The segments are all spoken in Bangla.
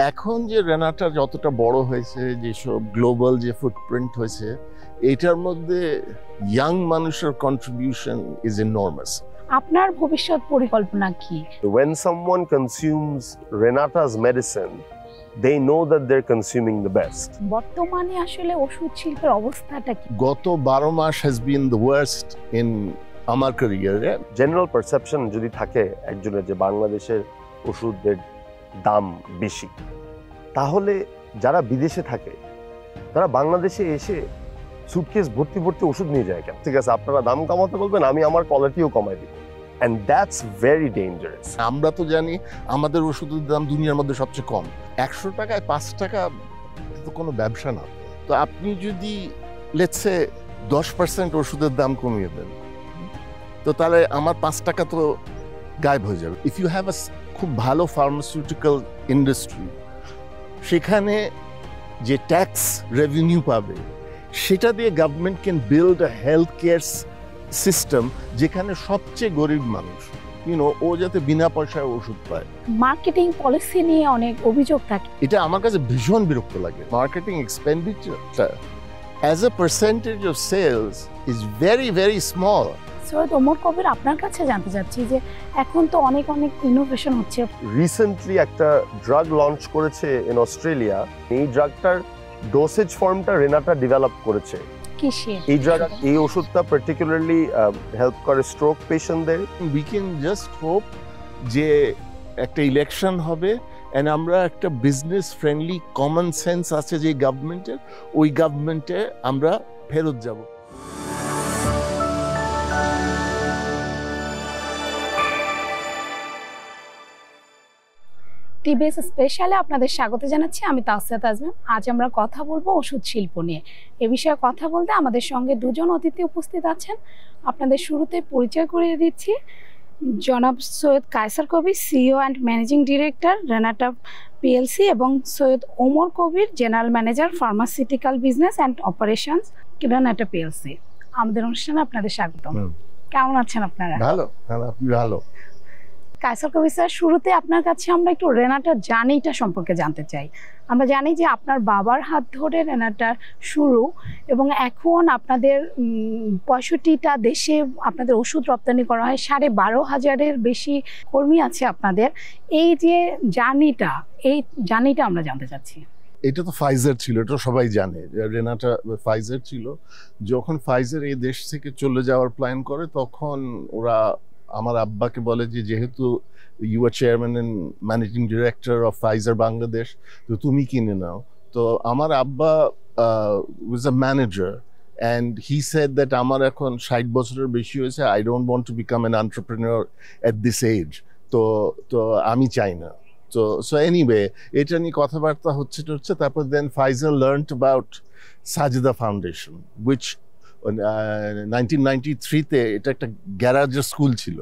এখন যে রেনাটা যতটা বড় হয়েছে, যেসব গ্লোবাল যে ফুটপ্রিন্ট হয়েছে, এটার মধ্যে ইয়াং মানুষের কন্ট্রিবিউশন ইজ এনর্মাস। আপনার ভবিষ্যৎ পরিকল্পনা কি? When someone consumes Renata's medicine, they know that they're consuming the best. বর্তমানে আসলে ওষুধ শিল্পের অবস্থাটা কি? গত 12 মাস has been the worst in আমার ক্যারিয়ারে। জেনারেল পারসেপশন যদি থাকে একজনের যে বাংলাদেশের ওষুধের দাম বেশি, তাহলে যারা বিদেশে থাকে তারা বাংলাদেশে এসে সুটকেস ভর্তি ভর্তি ওষুধ নিয়ে যায় কেন? ঠিক আছে, আপনারা দাম কমাতে বলবেন, আমি আমার কোয়ালিটিও কমাই দিই। And that's very dangerous. আমরা তো জানি আমাদের ওষুধের দাম দুনিয়ার মধ্যে সবচেয়ে কম। 100 টাকায় 5 টাকা তো কোনো ব্যবসা না। তো আপনি যদি লেটস সে 10% ওষুধের দাম কমিয়ে দেন, তো তাহলে আমার 5 টাকা তো গায়েব হয়ে যাবে। ইফ ইউ হ্যাভ আ খুব ভালো ফার্মাসিউটিক্যাল ইন্ডাস্ট্রি, সেখানে যে ট্যাক্স রেভিনিউ পাবে সেটা দিয়ে government can build a health care system যেখানে সবচেয়ে গরিব মানুষ ও যাতে বিনা পয়সায় ওষুধ পায়। মার্কেটিং পলিসি নিয়ে অনেক অভিযোগ থাকে। এটা আমার কাছে ভীষণ বিরক্ত লাগে। মার্কেটিং এক্সপেন্ডিচারটা as a percentage of sales is very very small. Syed Omar Kabir, আপনার কাছে জানতে চাচ্ছি যে এখন তো অনেক ইনোভেশন হচ্ছে। রিসেন্টলি একটা ড্রাগ লঞ্চ করেছে ইন অস্ট্রেলিয়া। এই ড্রাগটার ডোসেজ ফর্মটা রেনাটা ডেভেলপ করেছে। এই ড্রাগ, এই ওষুধটা পার্টিকুলারলি হেল্প করে স্ট্রোক পেশেন্টদের। উই ক্যান জাস্ট হোপ যে একটা ইলেকশন হবে এন্ড আমরা একটা বিজনেস ফ্রেন্ডলি কমন সেন্স আছে যে গভর্নমেন্টের, ওই গভর্নমেন্টে আমরা ফেরত যাব। টিবিএস স্পেশালে আপনাদের স্বাগত জানাচ্ছি। আমি তাসসিয়া তাজমিম। আজ আমরা কথা বলবো ওষুধ শিল্প নিয়ে। এ বিষয়ে কথা বলতে আমাদের সঙ্গে দুজন অতিথি উপস্থিত আছেন। আপনাদের শুরুতে পরিচয় করিয়ে দিচ্ছি। জনাব Syed Kaiser Kabir, CEO and managing director Renata PLC, এবং Syed Omar Kabir, general manager pharmaceutical business and operations Renata PLC. আমাদের অনুষ্ঠানে আপনাদের স্বাগত। কেমন আছেন আপনারা? ভালো। আপনি ভালো? কায়সার কবির স্যার, শুরুতে আপনার কাছে আমরা একটু রেনাটার জার্নিটা সম্পর্কে জানতে চাই। আমরা জানি যে আপনার বাবার হাত ধরে রেনাটার শুরু, এবং এখন আপনাদের 65টা দেশে আপনাদের ওষুধ রপ্তানি করা হয়, 12,500-এর বেশি কর্মী আছে আপনাদের। এই যে জার্নিটা আমরা জানতে চাচ্ছি। এটা তো ফাইজার ছিল, এটা সবাই জানে। রেনাটা ফাইজার ছিল। যখন ফাইজার এই দেশ থেকে চলে যাওয়ার প্ল্যান করে, তখন ওরা আমার আব্বাকে বলে যে যেহেতু you are chairman and managing director of Pfizer Bangladesh, তো তুমি কিনে নাও। তো আমার আব্বা was a manager and he said that আমার এখন 60 বছরের বেশি হয়েছে, I don't want to become an entrepreneur at this age. তো আমি চাই না। সো এনিওয়ে, এটা নিয়ে কথাবার্তা হচ্ছে। তারপর then Pfizer learned about Sajida foundation, which 1993-তে এটা একটা গ্যারাজের স্কুল ছিল।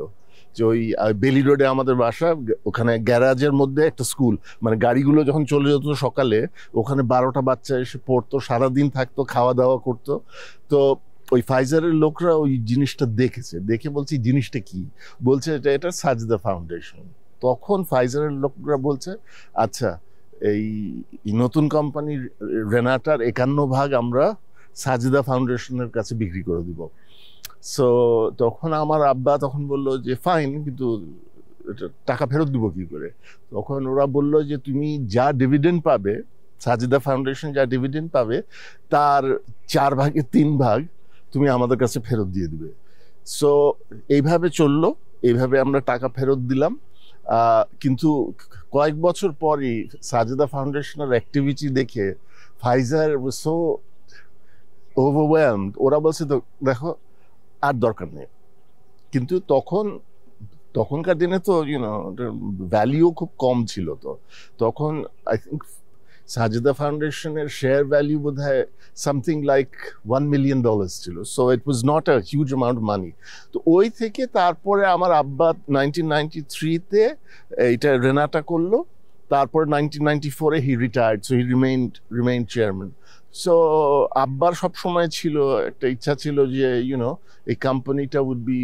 যে ওই বেলি রোডে আমাদের বাসা, ওখানে গ্যারাজের মধ্যে একটা স্কুল, মানে গাড়িগুলো যখন চলে যেত সকালে, ওখানে 12টা বাচ্চা এসে পড়তো, সারাদিন থাকতো, খাওয়া দাওয়া করতো। তো ওই ফাইজারের লোকরা ওই জিনিসটা দেখে বলছে এই জিনিসটা কি, বলছে এটা সাজিদা ফাউন্ডেশন। তখন ফাইজারের লোকরা বলছে আচ্ছা, এই নতুন কোম্পানির রেনাটার 51% আমরা সাজিদা ফাউন্ডেশনের কাছে বিক্রি করে দিব। সো তখন আমার আব্বা তখন বললো যে ফাইন, কিন্তু টাকা ফেরত দিব কি করে? তখন ওরা বললো যে তুমি যা ডিভিডেন্ড পাবে, সাজিদা ফাউন্ডেশন যা ডিভিডেন্ড পাবে, তার 4/3 তুমি আমাদের কাছে ফেরত দিয়ে দিবে। সো এইভাবে চললো, এইভাবে আমরা টাকা ফেরত দিলাম। কিন্তু কয়েক বছর পরই সাজিদা ফাউন্ডেশনের অ্যাক্টিভিটি দেখে ফাইজার সো ওভারওয়েলমড, ওরা বলছে তো দেখো আর দরকার নেই। কিন্তু তখনকার দিনে তো ভ্যালিউ খুব কম ছিল। তো তখন আই থিঙ্ক সাজিদা ফাউন্ডেশনের শেয়ার ভ্যালিউ বোধ হয় সামথিং লাইক $1 million ছিল। So it was not a huge amount money. তো ওই থেকে তারপরে আমার আব্বা 1993-তে এইটা রেনাটা করলো। তারপর 1994-এ he retired, so he remained chairman. So আব্বার সবসময় ছিল একটা ইচ্ছা ছিল যে এই কোম্পানিটা উড বি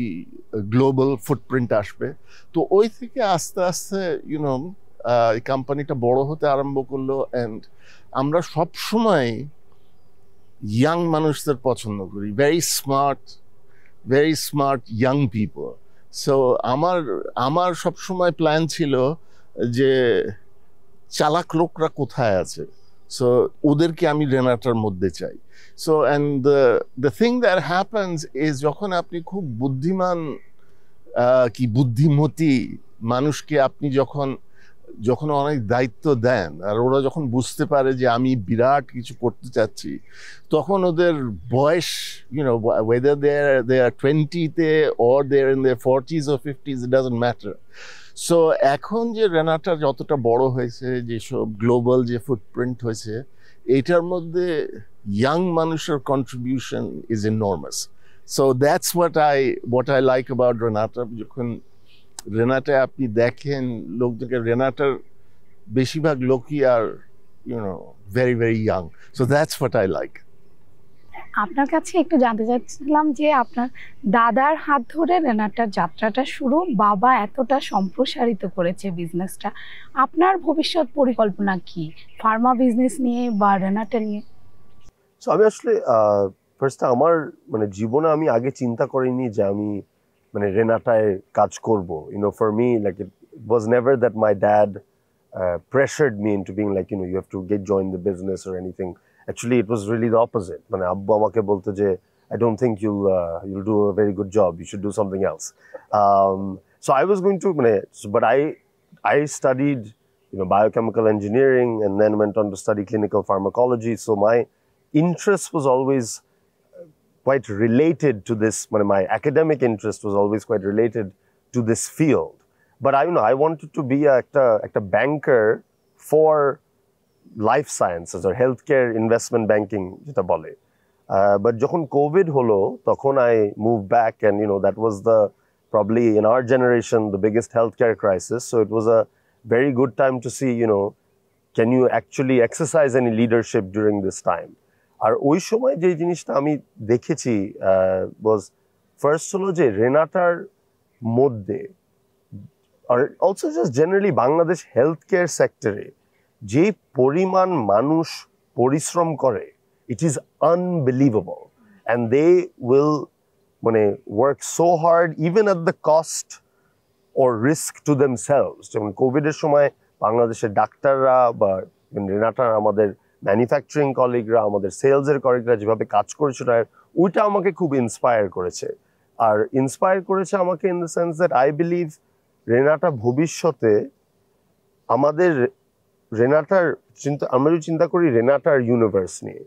গ্লোবাল ফুটপ্রিন্ট আসবে। তো ওই থেকে আস্তে আস্তে এই কোম্পানিটা বড় হতে আরম্ভ করলো, অ্যান্ড আমরা সব সময় ইয়াং মানুষদের পছন্দ করি, very smart young people. So আমার সবসময় প্ল্যান ছিল যে চালাক লোকরা কোথায় আছে, সো ওদেরকে আমি রেনাটার মধ্যে চাই। So and the thing that happens is, যখন আপনি খুব বুদ্ধিমান বুদ্ধিমতী মানুষকে আপনি যখন অনেক দায়িত্ব দেন, আর ওরা যখন বুঝতে পারে যে আমি বিরাট কিছু করতে চাচ্ছি, তখন ওদের বয়স, whether they are 20-তে or they're in their 40s or 50s, it doesn't matter. So এখন যে রেনাটা যতটা বড় হয়েছে, যেসব গ্লোবাল যে ফুটপ্রিন্ট হয়েছে, এটার মধ্যে ইয়াং মানুষের contribution is enormous. So that's what I like about Renata. যখন রেনাটায় আপনি দেখেন লোকদেরকে, রেনাটার বেশিরভাগ লোকই are very very young. So that's what I like. আপনার কাছে একটু জানতে চাচ্ছিলাম যে আপনার দাদার হাত ধরে রেনাটার যাত্রাটা শুরু, বাবা এতটা সম্প্রসারিত করেছে বিজনেসটা, আপনার ভবিষ্যৎ পরিকল্পনা কি ফার্মা বিজনেস নিয়ে বা রেনাটা নিয়ে? সো আমি আসলে ফার্স্টে আমার জীবনে আমি আগে চিন্তা করিনি যে আমি রেনাটায় কাজ করব। For me like it was never that my dad pressured me into being like, you have to join the business or anything. Actually, it was really the opposite. Abbu amake bolte je, I don't think you'll do a very good job. You should do something else. So I was going to, but I studied, biochemical engineering and then went on to study clinical pharmacology. So my interest was always quite related to this. My academic interest was always quite related to this field. But I wanted to be a banker for life sciences or healthcare investment banking যেটা বলে। But যখন COVID হলো, তখন I moved back, and that was probably in our generation the biggest healthcare crisis. So it was a very good time to see, can you actually exercise any leadership during this time. আর ওই সময় যে জিনিসটা আমি দেখেছি was first হলো যে রেনাটার মধ্যে, আর also just generally Bangladesh health care সেক্টরে যে পরিমাণ মানুষ পরিশ্রম করে, it is unbelievable, and they will work so hard even at the cost or risk to themselves. যেমন কোভিডের সময় বাংলাদেশের ডাক্তাররা বা রেনাটার আমাদের ম্যানুফ্যাকচারিং কলিগরা, আমাদের সেলসের কলিগরা যেভাবে কাজ করেছিল, ওইটা আমাকে খুব ইন্সপায়ার করেছে। আর ইন্সপায়ার করেছে আমাকে in the sense that I believe Renata ভবিষ্যতে আমাদের আমরা যদি চিন্তা করি রেনাটার ইউনিভার্স নিয়ে,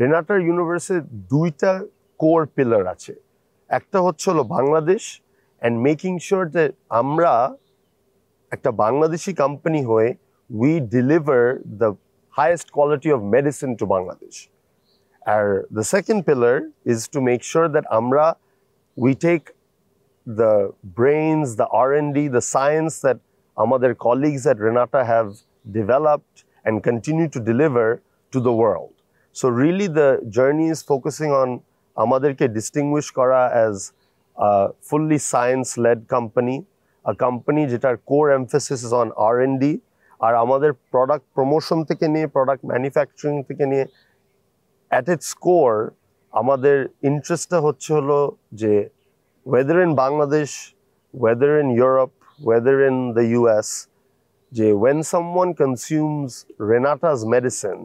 রেনাটার ইউনিভার্সে দুইটা কোর পিলার আছে। একটা হচ্ছে হলো বাংলাদেশ, অ্যান্ড মেকিং শিওর যে আমরা একটা বাংলাদেশি কোম্পানি হয়ে we deliver the highest quality of medicine to Bangladesh. And the second pillar is to make sure that we take the brains, the R&D, the science that amader colleagues at Renata have developed and continue to deliver to the world. So really the journey is focusing on amaderke distinguish kora as a fully science-led company, a company jetar core emphasis is on R&D, আর আমাদের প্রোডাক্ট প্রমোশন থেকে নিয়ে প্রোডাক্ট ম্যানুফ্যাকচারিং থেকে নিয়ে অ্যাট ইটস কোর আমাদের ইন্টারেস্টটা হচ্ছে হলো যে whether in Bangladesh, whether in Europe, whether in the US, যে when someone consumes Renata's medicine,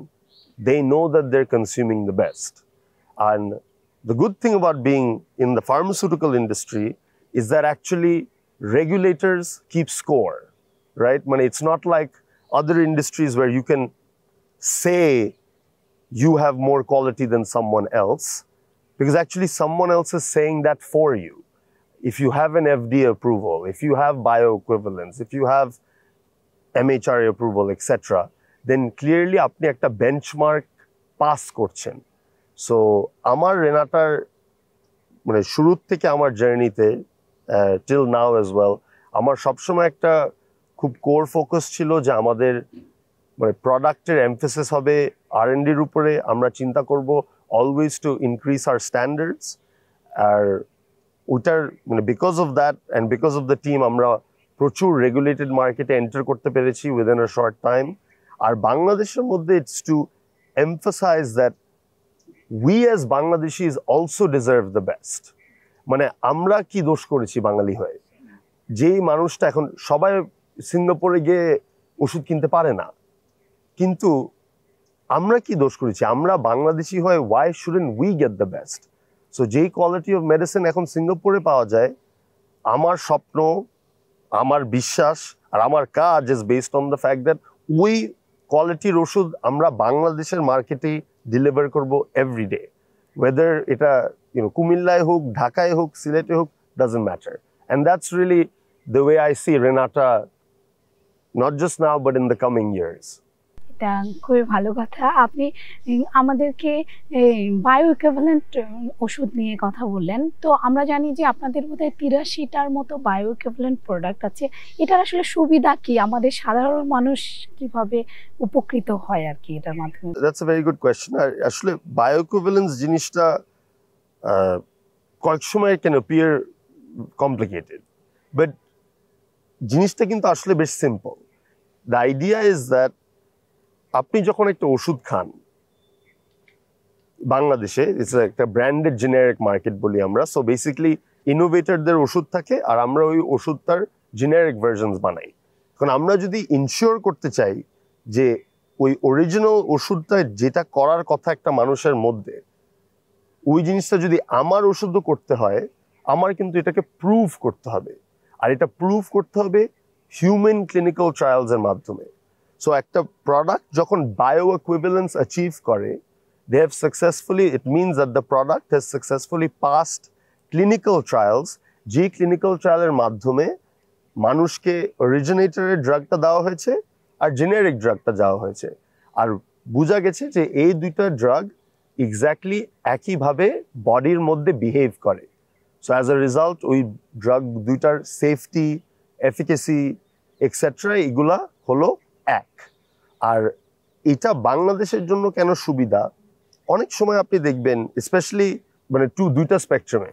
they know that they're consuming the best. And the good thing about being in the pharmaceutical industry is that actually regulators keep score, right? It's not like other industries where you can say you have more quality than someone else, because actually someone else is saying that for you. If you have an FDA approval, if you have bioequivalence, if you have MHRA approval, etc., then clearly আপনি একটা benchmark pass করছেন। So আমার রেনাটার শুরু থেকে আমার জার্নিতে till now as well, আমার সবসময় একটা খুব কোর ফোকাস ছিল যে আমাদের প্রোডাক্টের এমফেসিস হবে R&Dর উপরে। আমরা চিন্তা করব always to increase our standards, আর ওটার because of that and because of the team আমরা প্রচুর রেগুলেটেড মার্কেটে এন্টার করতে পেরেছি উইদিন আ শর্ট টাইম। আর বাংলাদেশের মধ্যে it's to emphasise that we as Bangladeshis also deserve the best. মানে আমরা কি দোষ করেছি বাঙালি হয়ে? যেই মানুষটা এখন সবাই সিঙ্গাপুরে গিয়ে ওষুধ কিনতে পারে না, কিন্তু আমরা কি দোষ করেছি? আমরা বাংলাদেশি হয়ে why shouldn't we get the best? So যেই কোয়ালিটি অফ মেডিসিন এখন সিঙ্গাপুরে পাওয়া যায়, আমার স্বপ্ন, আমার বিশ্বাস আর আমার কাজ is based on the fact that ওই কোয়ালিটির ওষুধ আমরা বাংলাদেশের মার্কেটে ডেলিভার করব এভরিডে, ওয়েদার এটা কুমিল্লায় হোক, ঢাকায় হোক, সিলেটে হোক, doesn't matter. And that's really the way I see Renata, not just now but in the coming years. এটা খুবই ভালো কথা। আপনি আমাদেরকে বায়ো ইকুইভ্যালেন্ট ওষুধ নিয়ে কথা বললেন। তো আমরা জানি যে আপনাদের বোধহয় 83টার মতো বায়ো ইকুইভ্যালেন্ট প্রোডাক্ট আছে। এটার আসলে সুবিধা কি? আমাদের সাধারণ মানুষ কিভাবে উপকৃত হয় আর কি এটার মাধ্যমে? That's a very good question. আর আসলে বায়ো ইকুইভ্যালেন্স জিনিসটা কয়েক সময় ক্যান অ্যাপিয়ার কমপ্লিকেটেড, বাট জিনিসটা কিন্তু আসলে বেশ simple. The idea is that আপনি যখন একটা ওষুধ খান, বাংলাদেশে ইটস একটা ব্র্যান্ডেড জেনারিক মার্কেট বলি আমরা, সো বেসিক্যালি ইনোভেটরদের ওষুধ থাকে আর আমরা ওই ওষুধটার জেনারিক ভার্সনস বানাই। এখন আমরা যদি ইনশিওর করতে চাই যে ওই অরিজিনাল ওষুধটা যেটা করার কথা একটা মানুষের মধ্যে, ওই জিনিসটা যদি আমার ওষুধও করতে হয়, আমার কিন্তু এটাকে প্রুভ করতে হবে। আর এটা প্রুভ করতে হবে হিউম্যান ক্লিনিক্যাল ট্রায়ালসের মাধ্যমে। সো একটা প্রোডাক্ট যখন বায়ো ইকুইভ্যালেন্স অ্যাচিভ করে, they have successfully, it means that the product has successfully passed clinical trials, যে ক্লিনিক্যাল ট্রায়ালের মাধ্যমে মানুষকে অরিজিনেটরের ড্রাগটা দেওয়া হয়েছে আর জেনারিক ড্রাগটা দেওয়া হয়েছে। আর বোঝা গেছে যে এই দুইটা ড্রাগ এক্স্যাক্টলি একইভাবে বডির মধ্যে বিহেভ করে। সো অ্যাজ আ রেজাল্ট ওই ড্রাগ দুইটার সেফটি, এফিকেসি এক্সেট্রা এগুলা হলো এক। আর এটা বাংলাদেশের জন্য কেন সুবিধা, অনেক সময় আপনি দেখবেন স্পেশালি মানে দুইটা স্পেকট্রামে,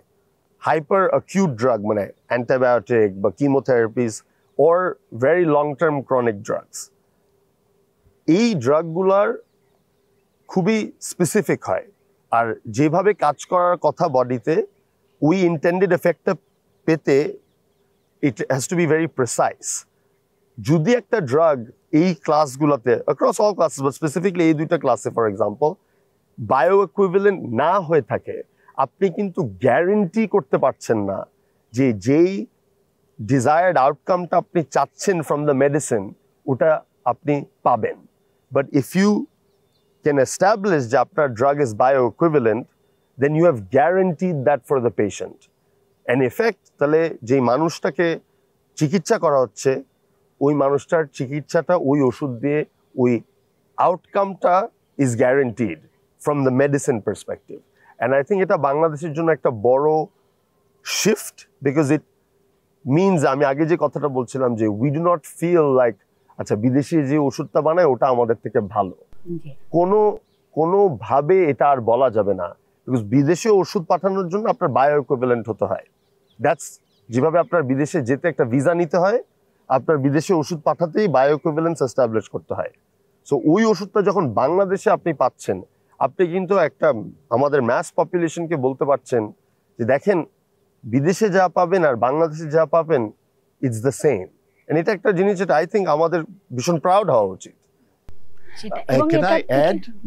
হাইপার অ্যাকিউট ড্রাগ মানে অ্যান্টিবায়োটিক বা chemotherapies or very long term chronic drugs, এই ড্রাগগুলার খুবই স্পেসিফিক হয়। আর যেভাবে কাজ করার কথা বডিতে, ওই ইন্টেন্ডেড এফেক্টটা পেতে it has to be very precise. যদি একটা ড্রাগ এই ক্লাসগুলোতে, across all classes but specifically এই দুইটা ক্লাসে ফর এক্সাম্পল বায়ো ইকুইভ্যালেন্ট না হয়ে থাকে, আপনি কিন্তু গ্যারেন্টি করতে পারছেন না যে যেই ডিজায়ার্ড আউটকামটা আপনি চাচ্ছেন ফ্রম দ্য মেডিসিন ওটা আপনি পাবেন। But if you can establish যে আপনার drug is bio equivalent, then you have guaranteed that for the patient. An effect, তাহলে যেই মানুষটাকে চিকিৎসা করা হচ্ছে ওই মানুষটার চিকিৎসাটা ওই ওষুধ দিয়ে ওই আউটকামটা is guaranteed from the medicine perspective. And I think এটা বাংলাদেশের জন্য একটা বড় শিফট, বিকজ ইট মিনস, আমি আগে যে কথাটা বলছিলাম যে we do not feel like আচ্ছা বিদেশি যে ওষুধটা বানায় ওটা আমাদের থেকে ভালো, কোনোভাবে এটা আর বলা যাবে না। বিকজ বিদেশে ওষুধ পাঠানোর জন্য আপনার বায়ো ইকুইভ্যালেন্ট হতে হয়। দ্যাটস যেভাবে আপনার বিদেশে যেতে একটা ভিসা নিতে হয়, আপনার বিদেশে ওষুধ পাঠাতেই বায়ো ইকুইভ্যালেন্স এস্টাবলিশ করতে হয়। সো ওই ওষুধটা যখন বাংলাদেশে আপনি পাচ্ছেন, আপনি কিন্তু একটা আমাদের ম্যাস পপুলেশনকে বলতে পারছেন যে দেখেন বিদেশে যা পাবেন আর বাংলাদেশে যা পাবেন ইটস দ্য সেম। এন্ড এটা একটা জিনিস যেটা আই থিঙ্ক আমাদের ভীষণ প্রাউড হওয়া উচিত।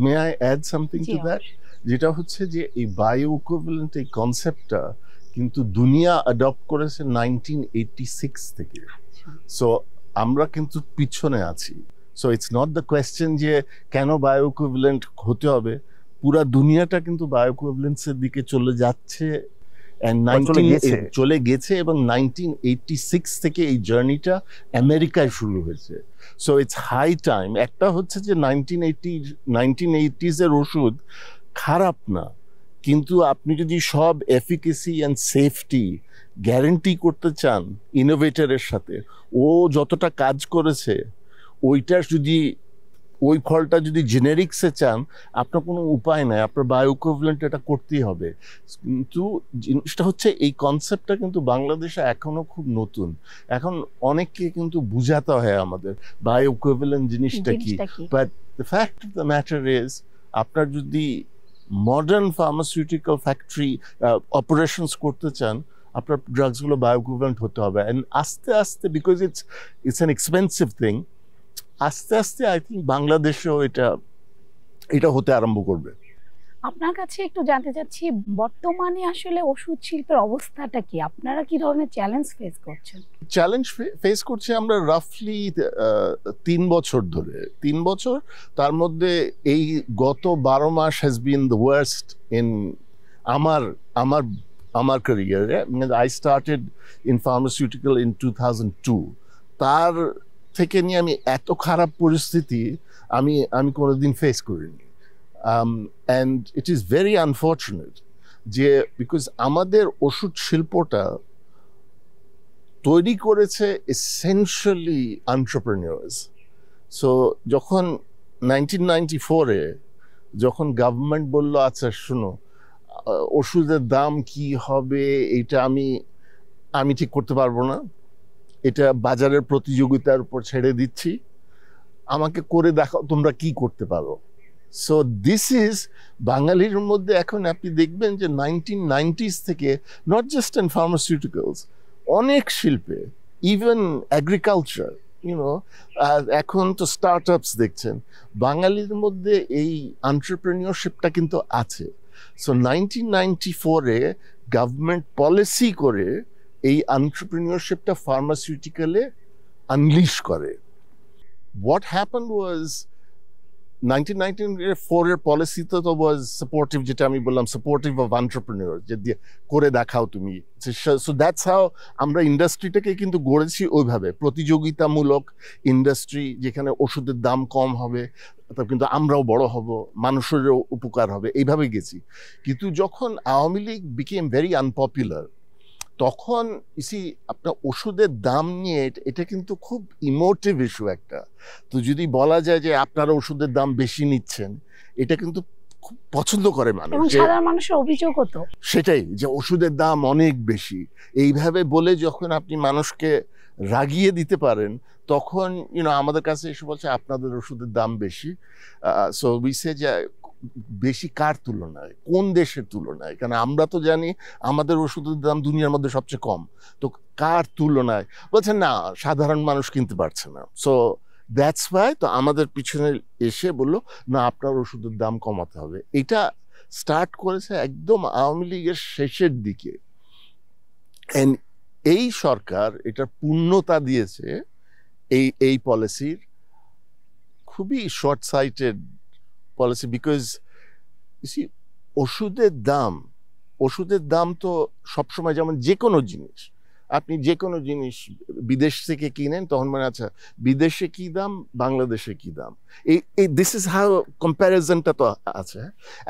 May I add something to that? যেটা হচ্ছে যে এই বায়ো ইকুইভ্যালেন্ট এই কনসেপ্টটা কিন্তু দুনিয়া অ্যাডপ্ট করেছে 1986 থেকে। সো আমরা কিন্তু পিছনে আছি। So it's not the question যে কেন বায়ো ইকুইভ্যালেন্ট হতে হবে, পুরা দুনিয়াটা কিন্তু বায়ো ইকুইভ্যালেন্সের দিকে চলে যাচ্ছে, চলে গেছে এবং 1986 থেকে এই জার্নিটা আমেরিকায় শুরু হয়েছে। So it's high time. একটা হচ্ছে যে 1980s এর ওষুধ খারাপ না, কিন্তু আপনি যদি সব এফিকেসি অ্যান্ড সেফটি গ্যারেন্টি করতে চান ইনোভেটরের সাথে, ও যতটা কাজ করেছে ওইটা যদি ওই ফলটা যদি জেনেরিক্সে চান, আপনার কোনো উপায় নাই, আপনার বায়ো ইকুইভ্যালেন্ট এটা করতেই হবে। কিন্তু জিনিসটা হচ্ছে এই কনসেপ্টটা কিন্তু বাংলাদেশে এখনো খুব নতুন। এখন অনেককে কিন্তু বুঝাতে হয় আমাদের বায়ো ইকুইভ্যালেন্ট জিনিসটা কি। But the fact of the matter is, আপনার যদি মডার্ন ফার্মাসিউটিক্যাল ফ্যাক্টরি অপারেশনস করতে চান, আপনার ড্রাগসগুলো বায়ো ইকুইভ্যালেন্ট হতে হবে। অ্যান্ড আস্তে আস্তে, because it's an expensive thing, আস্তে আস্তে আই থিঙ্ক বাংলাদেশেও এটা হতে আরম্ভ করবে। আপনার কাছে একটু জানতে চাচ্ছি, বর্তমানে আসলে ওষুধ শিল্পের অবস্থাটা কি? আপনারা কি ধরনের চ্যালেঞ্জ ফেস করছেন? চ্যালেঞ্জ ফেস করছি আমরা রাফলি 3 বছর ধরে। 3 বছর, তার মধ্যে এই গত 12 মাস has been the worst in আমার ক্যারিয়ারে। I started in pharmaceutical in 2002। তার থেকে নিয়ে আমি এত খারাপ পরিস্থিতি আমি কোনোদিন ফেস করিনি। And it is very unfortunate যে, বিকজ আমাদের ওষুধ শিল্পটা তৈরি করেছে এসেনশিয়ালি এন্টারপ্রেনিউরস। সো যখন 1994-এ যখন গভর্নমেন্ট বলল, আচ্ছা শুনো, ওষুধের দাম কি হবে এটা আমি ঠিক করতে পারবো না, এটা বাজারের প্রতিযোগিতার উপর ছেড়ে দিচ্ছি, আমাকে করে দেখাও তোমরা কি করতে পারো। সো দিস ইজ বাঙালির মধ্যে এখন আপনি দেখবেন যে 1990s থেকে, নট জাস্ট ইন ফার্মাসিউটিক্যালস, অনেক শিল্পে, ইভেন এগ্রিকালচার, এখন তো স্টার্ট আপস দেখছেন, বাঙালির মধ্যে এই এন্টারপ্রেনিয়রশিপটা কিন্তু আছে। সো 1994-এ গভর্নমেন্ট পলিসি করে এই এন্টারপ্রেনিয়রশিপটা ফার্মাসিউটিক্যালে আনলিশ করে। What happened was 1994-এর পলিসি তো ওয়াজ সাপোর্টিভ, যেটা আমি বললাম, সাপোর্টিভ অফ এন্টারপ্রেনিউর, যে দিয়ে করে দেখাও তুমি। সো দ্যাটস হাউ আমরা ইন্ডাস্ট্রিটাকে কিন্তু গড়েছি ওইভাবে, প্রতিযোগিতামূলক ইন্ডাস্ট্রি, যেখানে ওষুধের দাম কম হবে, কিন্তু আমরাও বড় হব, মানুষেরও উপকার হবে, এইভাবে গেছি। কিন্তু যখন Awami League became very unpopular, তখন আপনার ওষুধের দাম নিয়ে এটা কিন্তু খুব ইমোটিভ ইস্যু একটা। তো যদি বলা যায় যে আপনারা ওষুধের দাম বেশি নিচ্ছেন, এটা কিন্তু খুব পছন্দ করে মানুষ, এবং সাধারণ মানুষের অভিযোগ হতো সেটাই, যে ওষুধের দাম অনেক বেশি। এইভাবে বলে যখন আপনি মানুষকে রাগিয়ে দিতে পারেন, তখন আমাদের কাছে এসে বলছে আপনাদের ওষুধের দাম বেশি। সো উই সে যে বেশি কার তুলনায়, কোন দেশের তুলনায়? কারণ আমরা তো জানি আমাদের ওষুধের দাম দুনিয়ার মধ্যে সবচেয়ে কম, তো কার তুলনায়? বলছেন না, সাধারণ মানুষ কিনতে পারছে না। সো দ্যাটস ওয়াই তো আমাদের পিছনে এসে বললো, না আপনার ওষুধের দাম কমাতে হবে। এটা স্টার্ট করেছে একদম আওয়ামী লীগের শেষের দিকে। এন্ড এই সরকার এটার পূর্ণতা দিয়েছে এই পলিসির, খুবই শর্ট সাইটেড পলিসি। বিকজ ওষুধের দাম তো সবসময়, যেমন যে কোনো জিনিস, আপনি যে কোনো জিনিস বিদেশ থেকে কিনেন, তখন মানে আচ্ছা বিদেশে কি দাম, বাংলাদেশে কি দাম, এই দিস ইজ হাউ কম্প্যারিজনটা তো আছে।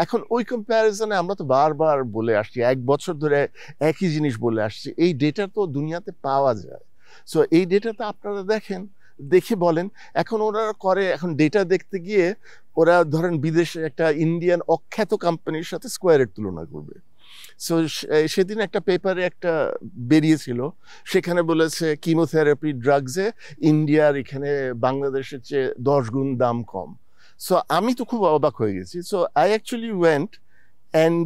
এখন ওই কম্প্যারিজনে আমরা তো বারবার বলে আসছি, 1 বছর ধরে একই জিনিস বলে আসছি, এই ডেটা তো দুনিয়াতে পাওয়া যায়। সো এই ডেটাটা আপনারা দেখে বলেন। এখন ওরা করে, এখন ডেটা দেখতে গিয়ে ওরা ধরেন বিদেশে একটা ইন্ডিয়ান অখ্যাত কোম্পানির সাথে স্কোয়ারের তুলনা করবে। সো সেদিন একটা পেপারে একটা বেরিয়েছিল, সেখানে বলেছে কিমোথেরাপি ড্রাগসে ইন্ডিয়ার এখানে বাংলাদেশের চেয়ে 10 গুণ দাম কম। সো আমি তো খুব অবাক হয়ে গেছি। So I actually went and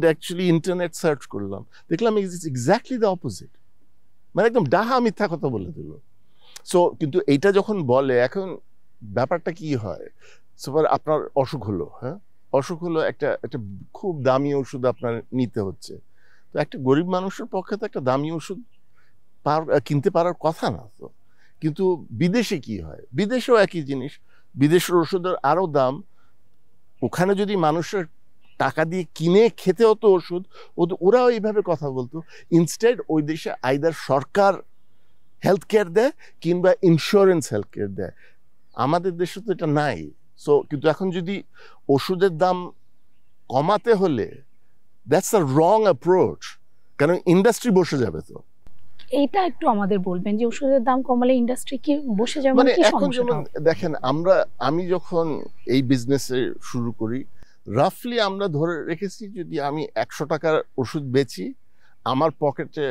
internet search করলাম, দেখলাম ইটস এক্স্যাক্টলি দ্য অপোজিট, মানে একদম ডাহা মিথ্যা কথা বলে দিল। সো কিন্তু এইটা যখন বলে, এখন ব্যাপারটা কি হয়, সুপার আপনার অসুখ হলো, অসুখ হলো, একটা খুব দামি ওষুধ আপনার নিতে হচ্ছে, তো একটা গরিব মানুষের পক্ষে তো একটা দামি ওষুধ কিনতে পারার কথা না। তো কিন্তু বিদেশে কি হয়, বিদেশেও একই জিনিস, বিদেশের ওষুধের আরো দাম। ওখানে যদি মানুষের টাকা দিয়ে কিনে খেতে হতো ওষুধ, ওরাও এইভাবে কথা বলতো। ইনস্টেড ওই দেশে আইদার সরকার হেলথ কেয়ার দেয় কিংবা ইন্স্যুরেন্স হেলথ কেয়ার দেয়। আমাদের দেশে তো এটা নাই। সো কিন্তু এখন যদি ওষুধের দাম কমাতে হলে, দ্যাটস আ রং অ্যাপ্রোচ, কারণ ইন্ডাস্ট্রি বসে যাবে। তো এইটা একটু আমাদের বলবেন যে ওষুধের দাম কমালে ইন্ডাস্ট্রি কি বসে যাবে, মানে কি এখন সমস্যা যেমন দেখেন, আমি যখন এই বিজনেসে শুরু করি, রাফলি আমরা ধরে রেখেছি যদি আমি 100 টাকার ওষুধ বেচি, আমার পকেটে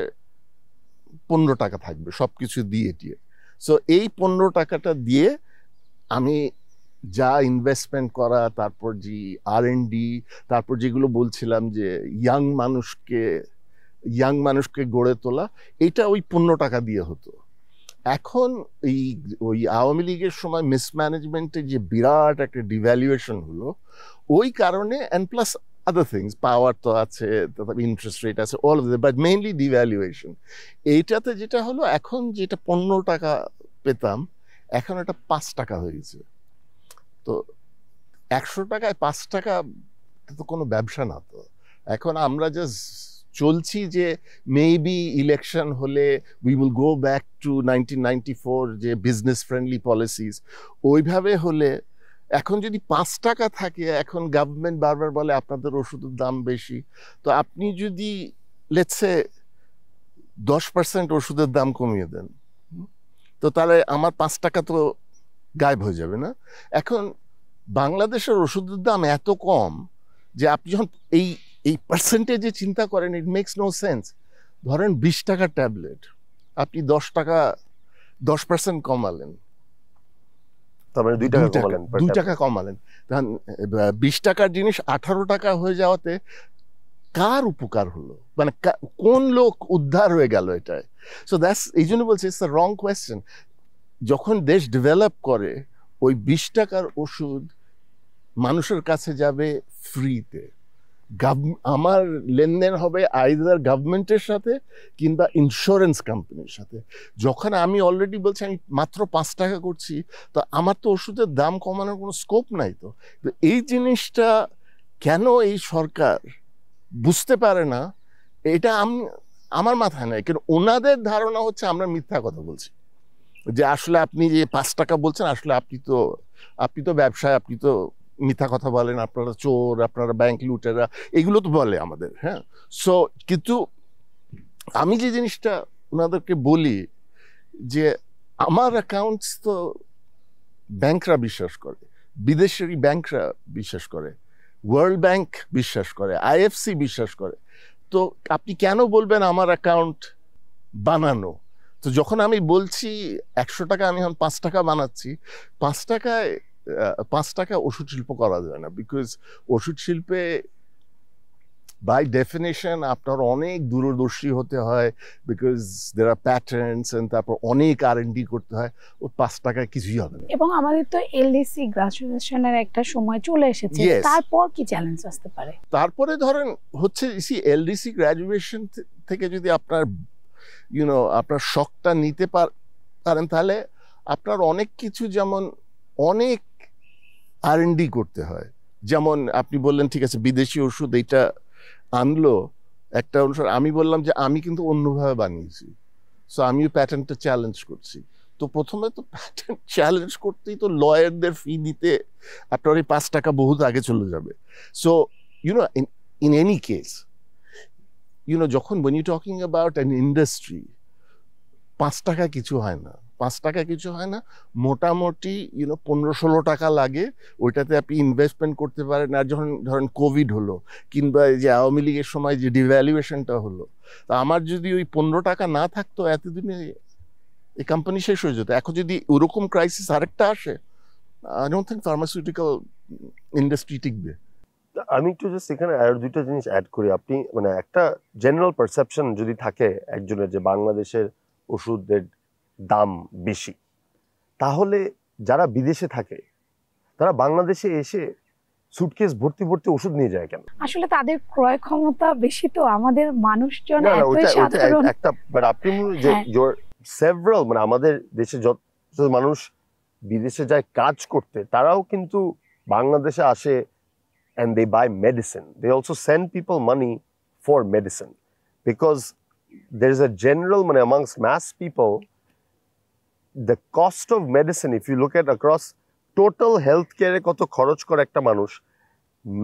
15 টাকা থাকবে সবকিছু দিয়ে দিয়ে। সো এই 15 টাকাটা দিয়ে আমি যা ইনভেস্টমেন্ট করা, তারপর যে R&D, তারপর যেগুলো বলছিলাম যে ইয়াং মানুষকে গড়ে তোলা, এটা ওই 15 টাকা দিয়ে হতো। এখন ওই আওয়ামী লীগের সময় মিসম্যানেজমেন্টে যে বিরাট একটা ডিভ্যালুয়েশন হলো, ওই কারণে, অ্যান্ড প্লাস আদার থিংস, পাওয়ার তো আছে, ইন্টারেস্ট রেট আছে, all of that, but mainly devaluation. এইটাতে যেটা হলো, এখন যেটা 15 টাকা পেতাম, এখন এটা 5 টাকা হয়ে গেছে। তো 100 টাকায় 5 টাকা তো কোনো ব্যবসা না। তো এখন আমরা জাস্ট চলছি যে মেবি ইলেকশন হলে we will go back to 1994, যে বিজনেস ফ্রেন্ডলি পলিসিস ওইভাবে হলে। এখন যদি 5 টাকা থাকে, এখন গভর্নমেন্ট বারবার বলে আপনাদের ওষুধের দাম বেশি, তো আপনি যদি লেটস সে 10% ওষুধের দাম কমিয়ে দেন, তো তাহলে আমার 5 টাকা তো গায়েব হয়ে যাবে না? এখন বাংলাদেশের ওষুধের দাম এত কম যে আপনি যখন এই পার্সেন্টেজে চিন্তা করেন, ইট মেক্স নো সেন্স। ধরেন 20 টাকার ট্যাবলেট আপনি 10% কমালেন, তার মানে 2 টাকা কমালেন, 2 টাকা কমালেন। তখন 20 টাকার জিনিস 18 টাকা হয়ে যাওয়াতে কার উপকার হলো? মানে কোন লোক উদ্ধার হয়ে গেল এটায়? সো দ্যাটস, এই জন্য বলছি ইটস আ রং কোয়েশ্চেন। যখন দেশ ডেভেলপ করে, ওই 20 টাকার ওষুধ মানুষের কাছে যাবে ফ্রিতে। আমার লেনদেন হবে আইদার গভর্নমেন্টের সাথে কিংবা ইন্স্যুরেন্স কোম্পানির সাথে। যখন আমি অলরেডি বলছি আমি মাত্র 5 টাকা করছি, তো আমার তো ওষুধের দাম কমানোর কোনো স্কোপ নাই। তো এই জিনিসটা কেন এই সরকার বুঝতে পারে না, এটা আমার মাথায় নাই। কিন্তু ওনাদের ধারণা হচ্ছে আমরা মিথ্যা কথা বলছি, যে আসলে আপনি যে 5 টাকা বলছেন, আসলে আপনি তো ব্যবসায়, আপনি তো মিথ্যা কথা বলেন, আপনারা চোর, আপনারা ব্যাংক লুটেরা, এগুলো তো বলে আমাদের। হ্যাঁ, সো কিন্তু আমি যে জিনিসটা ওনাদেরকে বলি যে আমার অ্যাকাউন্টস তো ব্যাংকরা বিশ্বাস করে, বিদেশেরই ব্যাংকরা বিশ্বাস করে, ওয়ার্ল্ড ব্যাংক বিশ্বাস করে, IFC বিশ্বাস করে। তো আপনি কেন বলবেন আমার অ্যাকাউন্ট বানানো? তো যখন আমি বলছি 100 টাকা আমি এখন 5 টাকা বানাচ্ছি, 5 টাকা ওষুধ শিল্প করা যায় না, বিকজ ওষুধ শিল্পে বাই ডেফিনেশন আপনার অনেক দূরদর্শী হতে হয়, বিকজ দের আর প্যাটার্নস, তারপর অনেক R&D করতে হয়। ও 5 টাকায় কিছুই হবে না। এবং আমাদের তো LDC গ্রাজুয়েশনের একটা সময় চলে এসেছে, তারপর কি চ্যালেঞ্জ আসতে পারে? তারপরে ধরেন হচ্ছে LDC গ্রাজুয়েশন থেকে যদি আপনার আপনার শখটা নিতে পারেন, তাহলে আপনার অনেক কিছু, যেমন অনেক R&D করতে হয়। যেমন আপনি বললেন ঠিক আছে বিদেশি ওষুধ এইটা আনলো একটা অনুসার, আমি বললাম যে আমি কিন্তু অন্যভাবে বানিয়েছি, সো আমিও প্যাটার্নটা চ্যালেঞ্জ করছি। তো প্রথমে তো প্যাটার্ন চ্যালেঞ্জ করতেই তো লয়ারদের ফি দিতে আপনার এই 5 টাকা বহুত আগে চলে যাবে। সো ইন এনি কেস, যখন when you talking about an industry, 5 টাকা কিছু হয় না, 5 টাকা কিছু হয় না। মোটামুটি 15-16 টাকা লাগে, ওইটাতে আপনি ইনভেস্টমেন্ট করতে পারেন। আর যখন ধরেন কোভিড হলো, কিংবা এই যে আওয়ামী লীগের সময় যে ডিভ্যালুয়েশনটা হলো, তা আমার যদি ওই 15 টাকা না থাকতো, এতদিনে এই কোম্পানি শেষ হয়ে যেত। এখন যদি ওরকম ক্রাইসিস আরেকটা আসে, I don't think pharmaceutical industry টিকবে। আমি একটু জাস্ট এখানে আর 2টা জিনিস অ্যাড করি। আপনি মানে একটা জেনারেল পারসেপশন যদি থাকে একজনের যে বাংলাদেশের ওষুধের দাম বেশি, তাহলে যারা বিদেশে থাকে তারা বাংলাদেশে এসে সুটকেস ভর্তি ভর্তি ওষুধ নিয়ে যায় কেন? আসলে তাদের ক্রয় ক্ষমতা বেশি, তো আমাদের মানুষজন এতই সাধারণ একটা, বাট আপনি যে সেভারাল মানে আমাদের দেশে যত মানুষ বিদেশে যায় কাজ করতে, তারাও কিন্তু বাংলাদেশে আসে and they buy medicine. They also send people money for medicine, because there is a general amongst mass people, the cost of medicine, if you look at across total healthcare কত খরচ করে একটা মানুষ,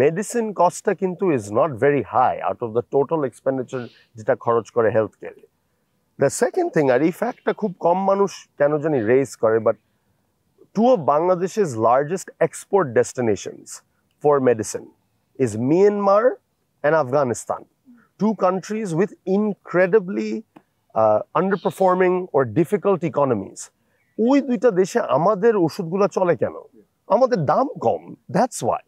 মেডিসিন কস্টটা কিন্তু is not very high out of the total expenditure যেটা খরচ করে হেলথ কেয়ারে। The second thing, আর এই ফ্যাক্টটা খুব কম মানুষ কেন জানি রেজ করে, but two of Bangladesh's largest export destinations for medicine is Myanmar and Afghanistan. Two countries with incredibly underperforming or difficult economies. ওই দুইটা দেশে আমাদের ওষুধগুলো চলে কেন? আমাদের দাম কম, that's why.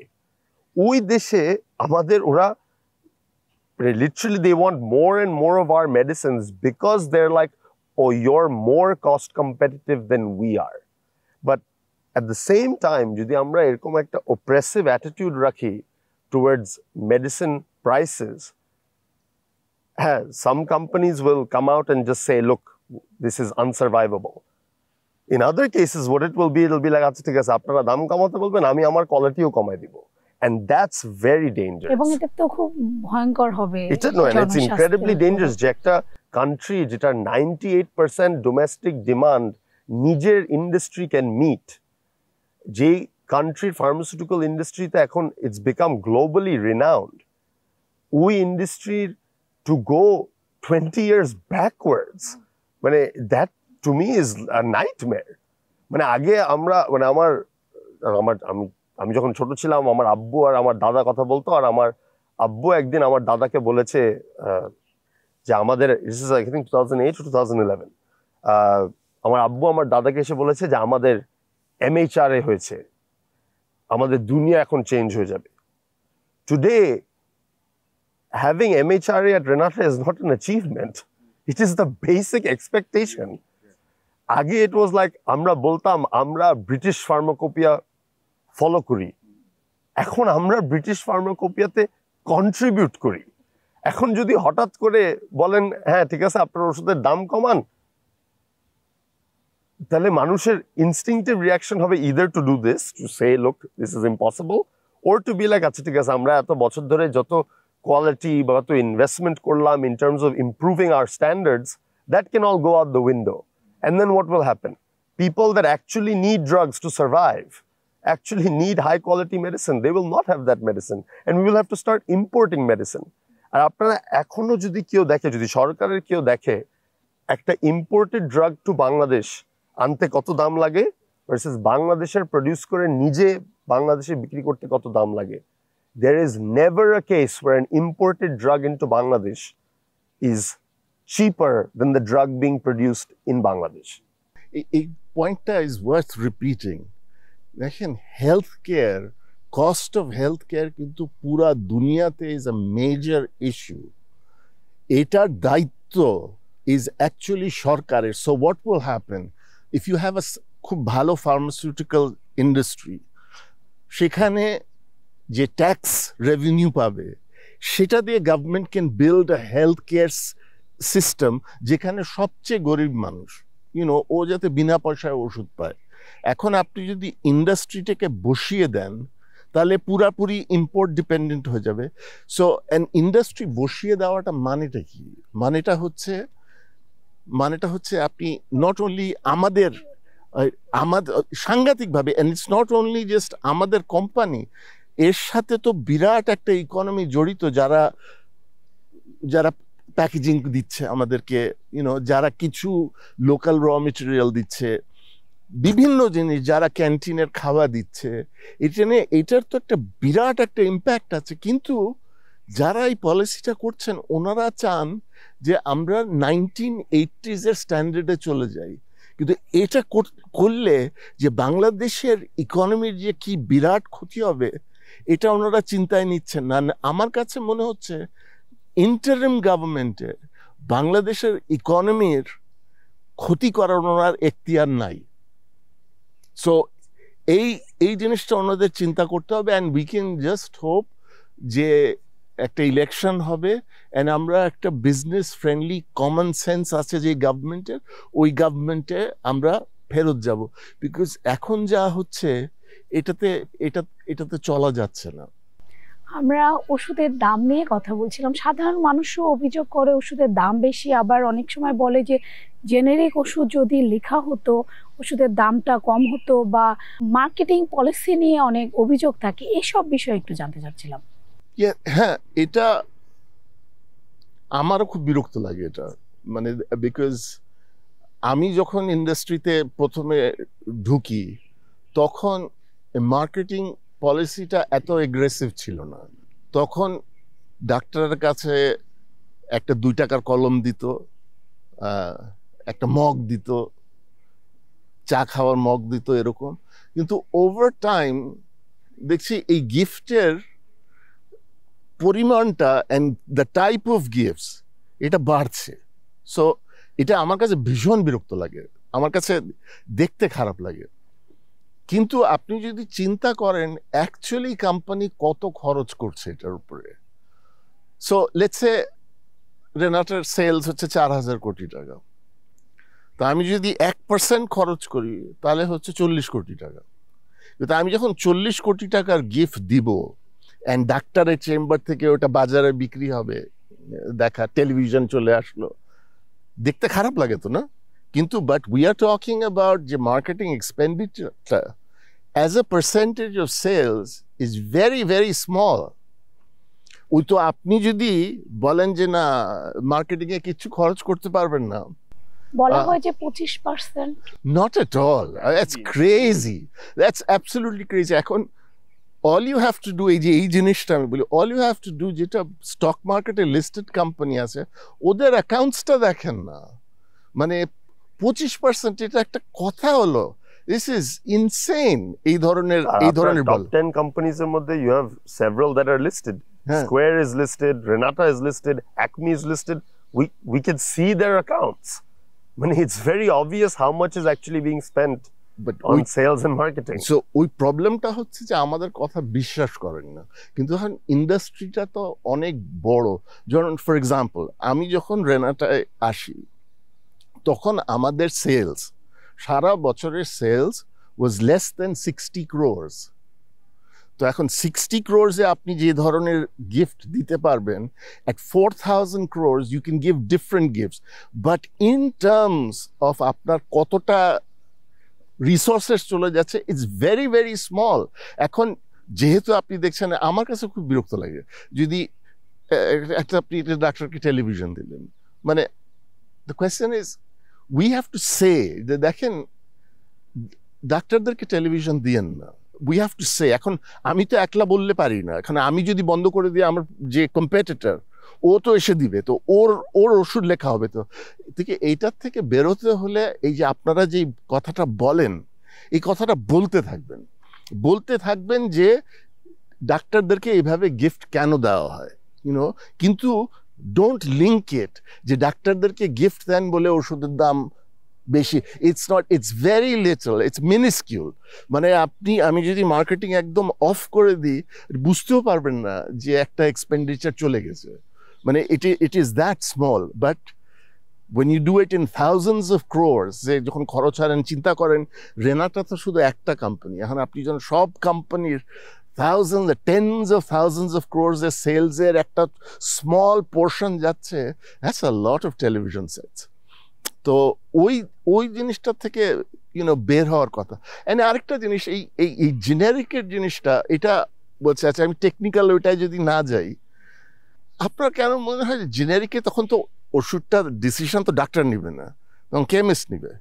ওই দেশে আমাদের ওরা literally they want more and more of our medicines because they're like, oh, you're more cost competitive than we are. But at the same time, যদি আমরা এরকম একটা oppressive attitude রাখি towards medicine prices, some companies will come out and just say, look, this is unsurvivable. In other cases, what it will be like, আচ্ছা ঠিক আছে, আপনারা দাম কমাতে বলবেন, আমি আমার কোয়ালিটিও কমাই দিব. And that's very dangerous. এবং এটা তো খুব ভয়ঙ্কর হবে। এটা no, and it's incredibly dangerous. যে একটা country যেটা 98% domestic demand নিজের industry can meet, যে country pharmaceutical industry তে এখন it's become globally renowned, ওই industry to go 20 years backwards, মানে that to me is a nightmare. মানে আগে আমরা মানে আমি যখন ছোট ছিলাম, আমার আব্বু আর আমার দাদা কথা বলতো, আর আমার আব্বু একদিন আমার দাদাকে বলেছে যে আমাদের, I think 2008 or 2011, আমার আব্বু আমার দাদাকে এসে বলেছে যে আমাদের MHRA হয়েছে, আমাদের দুনিয়া এখন চেঞ্জ হয়ে যাবে. Today having MHRA at Renata is not an achievement, it is the basic expectation. আগে it was like আমরা বলতাম আমরা ব্রিটিশ ফার্মাকোপিয়া ফলো করি, এখন আমরা ব্রিটিশ ফার্মাকোপিয়াতে কন্ট্রিবিউট করি. এখন যদি হঠাৎ করে বলেন হ্যাঁ ঠিক আছে আপনার ওষুধের দাম কমান, তাহলে মানুষের ইনস্টিংক্টিভ রিয়াকশন হবে either to do this, to say look this is impossible, or to be like আচ্ছা ঠিক আছে আমরা এত বছর ধরে যত কোয়ালিটি বা যত ইনভেস্টমেন্ট করলাম in terms of improving our standards, that can all go out the window. And then what will happen? People that actually need drugs to survive, actually need high quality medicine, they will not have that medicine, and we will have to start importing medicine. আর আপনারা এখনো যদি কেউ দেখে, যদি সরকারের কেউ দেখে একটা ইম্পোর্টেড ড্রাগ টু বাংলাদেশ আনতে কত দাম লাগে ভার্সেস বাংলাদেশের প্রডিউস করে নিজে বাংলাদেশে বিক্রি করতে কত দাম লাগে, there is never a case where an imported drug into Bangladesh is cheaper than the drug being produced in Bangladesh. এই পয়েন্টটা ইজ ওয়ার্থ রিপিটিং. দেখেন health care, cost of health care কিন্তু পুরা দুনিয়াতে ইজ আ মেজর ইস্যু. এটার দায়িত্ব ইজ অ্যাকচুয়ালি সরকারের. So what will happen if you have a খুব ভালো ফার্মাসিউটিক্যাল ইন্ডাস্ট্রি, সেখানে যে ট্যাক্স রেভিনিউ পাবে সেটা দিয়ে government can build a health care system যেখানে সবচেয়ে গরিব মানুষ ও যাতে বিনা পয়সায় ওষুধ পায়. এখন আপনি যদি ইন্ডাস্ট্রিটাকে বসিয়ে দেন তাহলে পুরাপুরি ইম্পোর্ট ডিপেন্ডেন্ট হয়ে যাবে. সো অ্যান ইন্ডাস্ট্রি বসিয়ে দেওয়াটা মানেটা কি? মানেটা হচ্ছে আপনি নট অনলি আমাদের সাংঘাতিকভাবে, and it's not only just আমাদের কোম্পানি, এর সাথে তো বিরাট একটা ইকোনমি জড়িত, যারা প্যাকেজিং দিচ্ছে আমাদেরকে, যারা কিছু লোকাল র মেটেরিয়াল দিচ্ছে, বিভিন্ন জিনিস, যারা ক্যান্টিনের খাওয়া দিচ্ছে, এটার তো একটা বিরাট একটা ইম্প্যাক্ট আছে. কিন্তু যারা এই পলিসিটা করছেন ওনারা চান যে আমরা 1980s স্ট্যান্ডার্ডে চলে যাই. কিন্তু এটা করলে যে বাংলাদেশের ইকোনমির যে কি বিরাট ক্ষতি হবে এটা ওনারা চিন্তায় নিচ্ছেন না. আমার কাছে মনে হচ্ছে ইন্টারিম গভর্নমেন্টে বাংলাদেশের ইকোনমির ক্ষতি করার ওনার এখতিয়ার নাই. সো এই জিনিসটা ওনাদের চিন্তা করতে হবে. And we can just hope যে একটা ইলেকশন হবে অ্যান্ড আমরা একটা বিজনেস ফ্রেন্ডলি কমন সেন্স আছে যে গভর্নমেন্টের, ওই গভর্নমেন্টে আমরা ফেরত যাব. বিকজ এখন যা হচ্ছে এটাতে চলা যাচ্ছে না. আমরা ওষুধের দাম নিয়ে কথা বলছিলাম. সাধারণ মানুষও অভিযোগ করে ওষুধের দাম বেশি, আবার অনেক সময় বলে যে জেনেরিক ওষুধ যদি লেখা হতো ওষুধের দামটা কম হতো, বা মার্কেটিং পলিসি নিয়ে অনেক অভিযোগ থাকে. এসব বিষয়ে একটু জানতে চাচ্ছিলাম. হ্যাঁ, এটা আমারও খুব বিরক্ত লাগে. এটা মানে বিকজ আমি যখন ইন্ডাস্ট্রিতে প্রথমে ঢুকি তখন মার্কেটিং পলিসিটা এত এগ্রেসিভ ছিল না। তখন ডাক্তারের কাছে একটা 2 টাকার কলম দিত, একটা মগ দিত, চা খাওয়ার মগ দিত, এরকম। কিন্তু ওভার টাইম দেখছি এই গিফটের পরিমাণটা and the type of gifts এটা বাড়ছে। সো এটা আমার কাছে ভীষণ বিরক্ত লাগে, আমার কাছে দেখতে খারাপ লাগে। কিন্তু আপনি যদি চিন্তা করেন অ্যাকচুয়ালি কোম্পানি কত খরচ করছে এটার উপরে। সো লেটস সে রেনাটার সেলস হচ্ছে 4,000 কোটি টাকা, তো আমি যদি 1% খরচ করি তাহলে হচ্ছে 40 কোটি টাকা। কিন্তু আমি যখন 40 কোটি টাকার গিফট দিব অ্যান্ড ডাক্তারের চেম্বার থেকে ওটা বাজারে বিক্রি হবে, দেখা টেলিভিশন চলে আসলো, দেখতে খারাপ লাগে তো না? কিন্তু but we are talking about যে মার্কেটিং এক্সপেন্ডিচারটা as a percentage of sales is very very small. ওই তো আপনি যদি বলেন যে না মার্কেটিং এ কিছু খরচ করতে পারবেন না, বলা হয় যে 25%। Not at all. That's crazy. That's absolutely crazy. এখন all you have to do এই জিনিসটা আমি বলি, all you have to do যেটা স্টক মার্কেটে লিস্টেড কোম্পানি আছে ওদের অ্যাকাউন্টসটা দেখেন না, মানে 25% এটা একটা কথা হলো? This is insane. এই ধরনের টপ 10 কোম্পানিজ এর মধ্যে you have several that are listed. Square is listed, Renata is listed, Acme is listed. We can see their accounts. I mean, it's very obvious how much is actually being spent on sales and marketing. So ওই প্রবলেমটা হচ্ছে যে আমাদের কথা বিশ্বাস করেন না। কিন্তু এখন ইন্ডাস্ট্রিটা তো অনেক বড়। যেমন ফর এক্সাম্পল আমি যখন রেনাটায় আসি তখন আমাদের সেলস, সারা বছরের sales was less than 60 crores। তো এখন 60 crores এ আপনি যে ধরনের গিফট দিতে পারবেন, at 4,000 crores you can give different gifts, but in terms of আপনার কতটা রিসোর্সেস চলে যাচ্ছে ইটস ভেরি ভেরি স্মল। এখন যেহেতু আপনি দেখছেন, আমার কাছে খুব বিরক্ত লাগে যদি একটা আপনি ডাক্তারকে টেলিভিশন দিলেন, মানে the question is we have to say যে দেখেন ডাক্তারদেরকে টেলিভিশন দিয়েন না, উই হ্যাভ টু সে। এখন আমি তো একলা বললে পারি না, এখন আমি যদি বন্ধ করে দিই আমার যে কম্পিটিটর ও তো এসে দিবে, তো ওর ওষুধ লেখা হবে। তো থেকে এইটার থেকে বেরোতে হলে এই যে আপনারা যে কথাটা বলেন এই কথাটা বলতে থাকবেন যে ডাক্তারদেরকে এইভাবে গিফট কেন দেওয়া হয়, ইউনো। কিন্তু ডোন্ট লিঙ্ক ইট যে ডাক্তারদেরকে গিফট দেন বলে ওষুধের দাম বেশি। It's not, it's very little, it's minuscule. মানে আমি যদি মার্কেটিং একদম অফ করে দিই বুঝতেও পারবেন না যে একটা এক্সপেন্ডিচার চলে গেছে, মানে it is that small. But when you do it in thousands of crores, যে যখন খরচ হারেন, চিন্তা করেন রেনাটা তো শুধু একটা কোম্পানি, এখন আপনি যখন সব কোম্পানির thousands, tens of thousands of crores এর সেলস এর একটা স্মল পোর্শন যাচ্ছে, that's a lot of television sets. তো ওই জিনিসটা থেকে বের হওয়ার কথা। এন্ড আরেকটা জিনিস, এই জেনেরিকের জিনিসটা, এটা বলছে আচ্ছা আমি টেকনিক্যাল ওইটাই যদি না যাই, আপনার কেন মনে হয় জেনেরিকে তখন তো ওষুধটা ডিসিশন তো ডাক্তার নিবে না, তখন কেমিস্ট নিবে।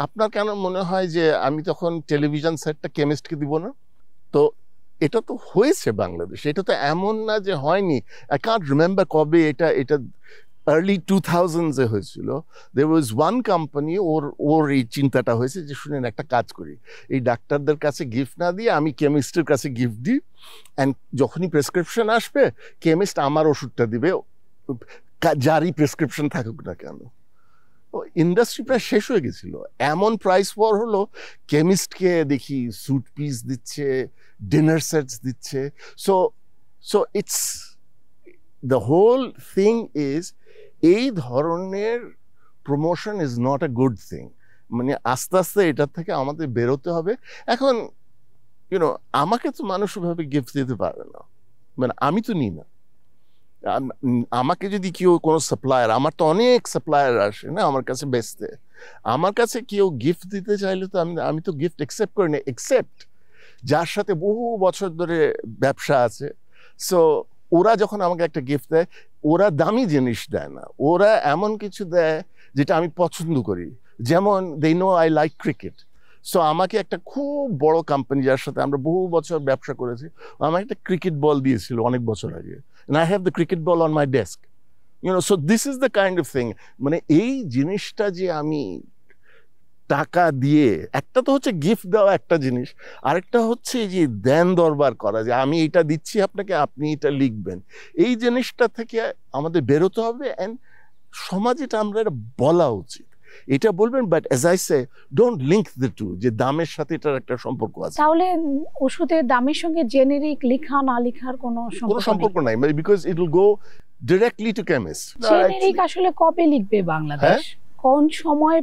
আপনার কেন মনে হয় যে আমি তখন টেলিভিশন সেটটা কেমিস্টকে দিব না? তো এটা তো হয়েছে বাংলাদেশে, এটা তো এমন না যে হয়নি। আই কান্ট রিমেম্বার কবে এটা আর্লি 2000s এ হয়েছিল। there was one company ওর এই চিন্তাটা হয়েছে যে শুনেন একটা কাজ করি, এই ডাক্তারদের কাছে গিফট না দিয়ে আমি কেমিস্টের কাছে গিফট দিই, অ্যান্ড যখনই প্রেসক্রিপশন আসবে কেমিস্ট আমার ওষুধটা দিবে, যারই প্রেসক্রিপশন থাকুক না কেন। ইন্ডাস্ট্রি প্রায় শেষ হয়ে গেছিল, এমন প্রাইস ওয়ার হলো, কেমিস্টকে দেখি স্যুট পিস দিচ্ছে, ডিনার সেটস দিচ্ছে। So it's the whole thing is এই ধরনের promotion is not a good thing. মানে আস্তে আস্তে এটার থেকে আমাদের বেরোতে হবে। এখন আমাকে তো মানুষ ওভাবে গিফট দিতে পারে না, মানে আমি তো নিই না। আমাকে যদি কেউ কোনো সাপ্লায়ার, আমার তো অনেক সাপ্লায়ার আসে না আমার কাছে বেচতে, আমার কাছে কেউ গিফট দিতে চাইলে তো আমি তো গিফট একসেপ্ট করি না, এক্সেপ্ট যার সাথে বহু বছর ধরে ব্যবসা আছে। সো ওরা যখন আমাকে একটা গিফট দেয়, ওরা দামি জিনিস দেয় না, ওরা এমন কিছু দেয় যেটা আমি পছন্দ করি। যেমন they know I like cricket, so আমাকে একটা খুব বড় কোম্পানি যার সাথে আমরা বহু বছর ব্যবসা করেছি, আমাকে একটা ক্রিকেট বল দিয়েছিল অনেক বছর আগে, and I have the cricket ball on my desk, so this is the kind of thing, মানে এই জিনিসটা যে আমি টাকা দিয়ে, একটা তো হচ্ছে গিফট দেওয়া একটা জিনিস, আরেকটা হচ্ছে যে দেন দরবার করা, যে আমি এটা দিচ্ছি আপনাকে, আপনি এটা লিখবেন, এই জিনিসটা থেকে আমাদের বেরোতে হবে। অ্যান্ড সমাজে এটা আমরা এটা বলা উচিত, এটা বলবেন, but as I say don't link the two, যে দামের সাথে এটার একটা সম্পর্ক আছে। তাহলে ওষুধের দামের সঙ্গে জেনেরিক লেখা না লেখার কোনো সম্পর্ক নাই, because it will go directly to chemist. Generic আসলে কবে লিখবে বাংলাদেশ? কোন সময়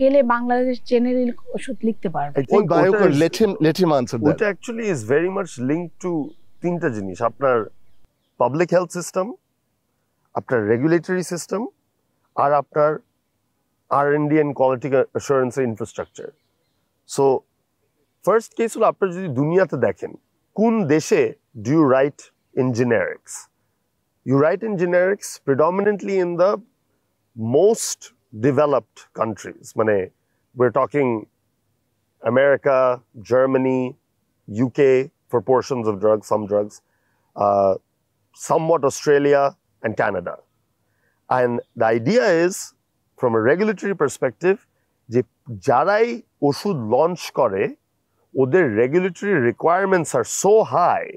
গেলে বাংলাদেশ জেনারেল ওষুধ লিখতে পারবে? let him answer that. ওটা actually is very much linked to তিনটা জিনিস, আপনার পাবলিক হেলথ সিস্টেম, আপনার রেগুলেটরি সিস্টেম, আর আপনার R&D and quality assurance infrastructure. So first case হলো, আপনার যদি দুনিয়াতে দেখেন কোন দেশে do you write in generics? You write in generics predominantly in the most developed countries. মানে we're talking America, Germany, UK for portions of drugs, some drugs, somewhat Australia and Canada. And the idea is, from a regulatory perspective, যে যারাই ওষুধ লঞ্চ করে ওদের regulatory requirements are so high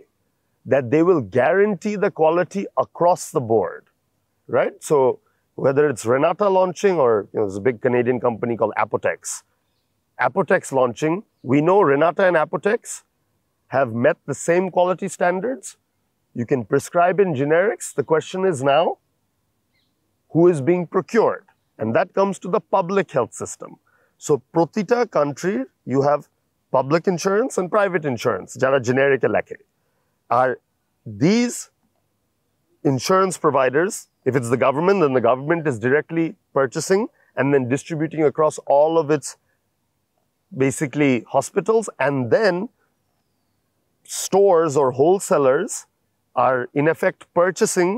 that they will guarantee the quality across the board, right? So whether it's Renata launching or there's a big Canadian company called Apotex launching, we know Renata and Apotex have met the same quality standards. You can prescribe in generics. The question is now, who is being procured? And that comes to the public health system. So protita country, you have public insurance and private insurance, jara generic lekhe. Are these insurance providers, if it's the government, then the government is directly purchasing and then distributing across all of its basically hospitals, and then stores or wholesalers are in effect purchasing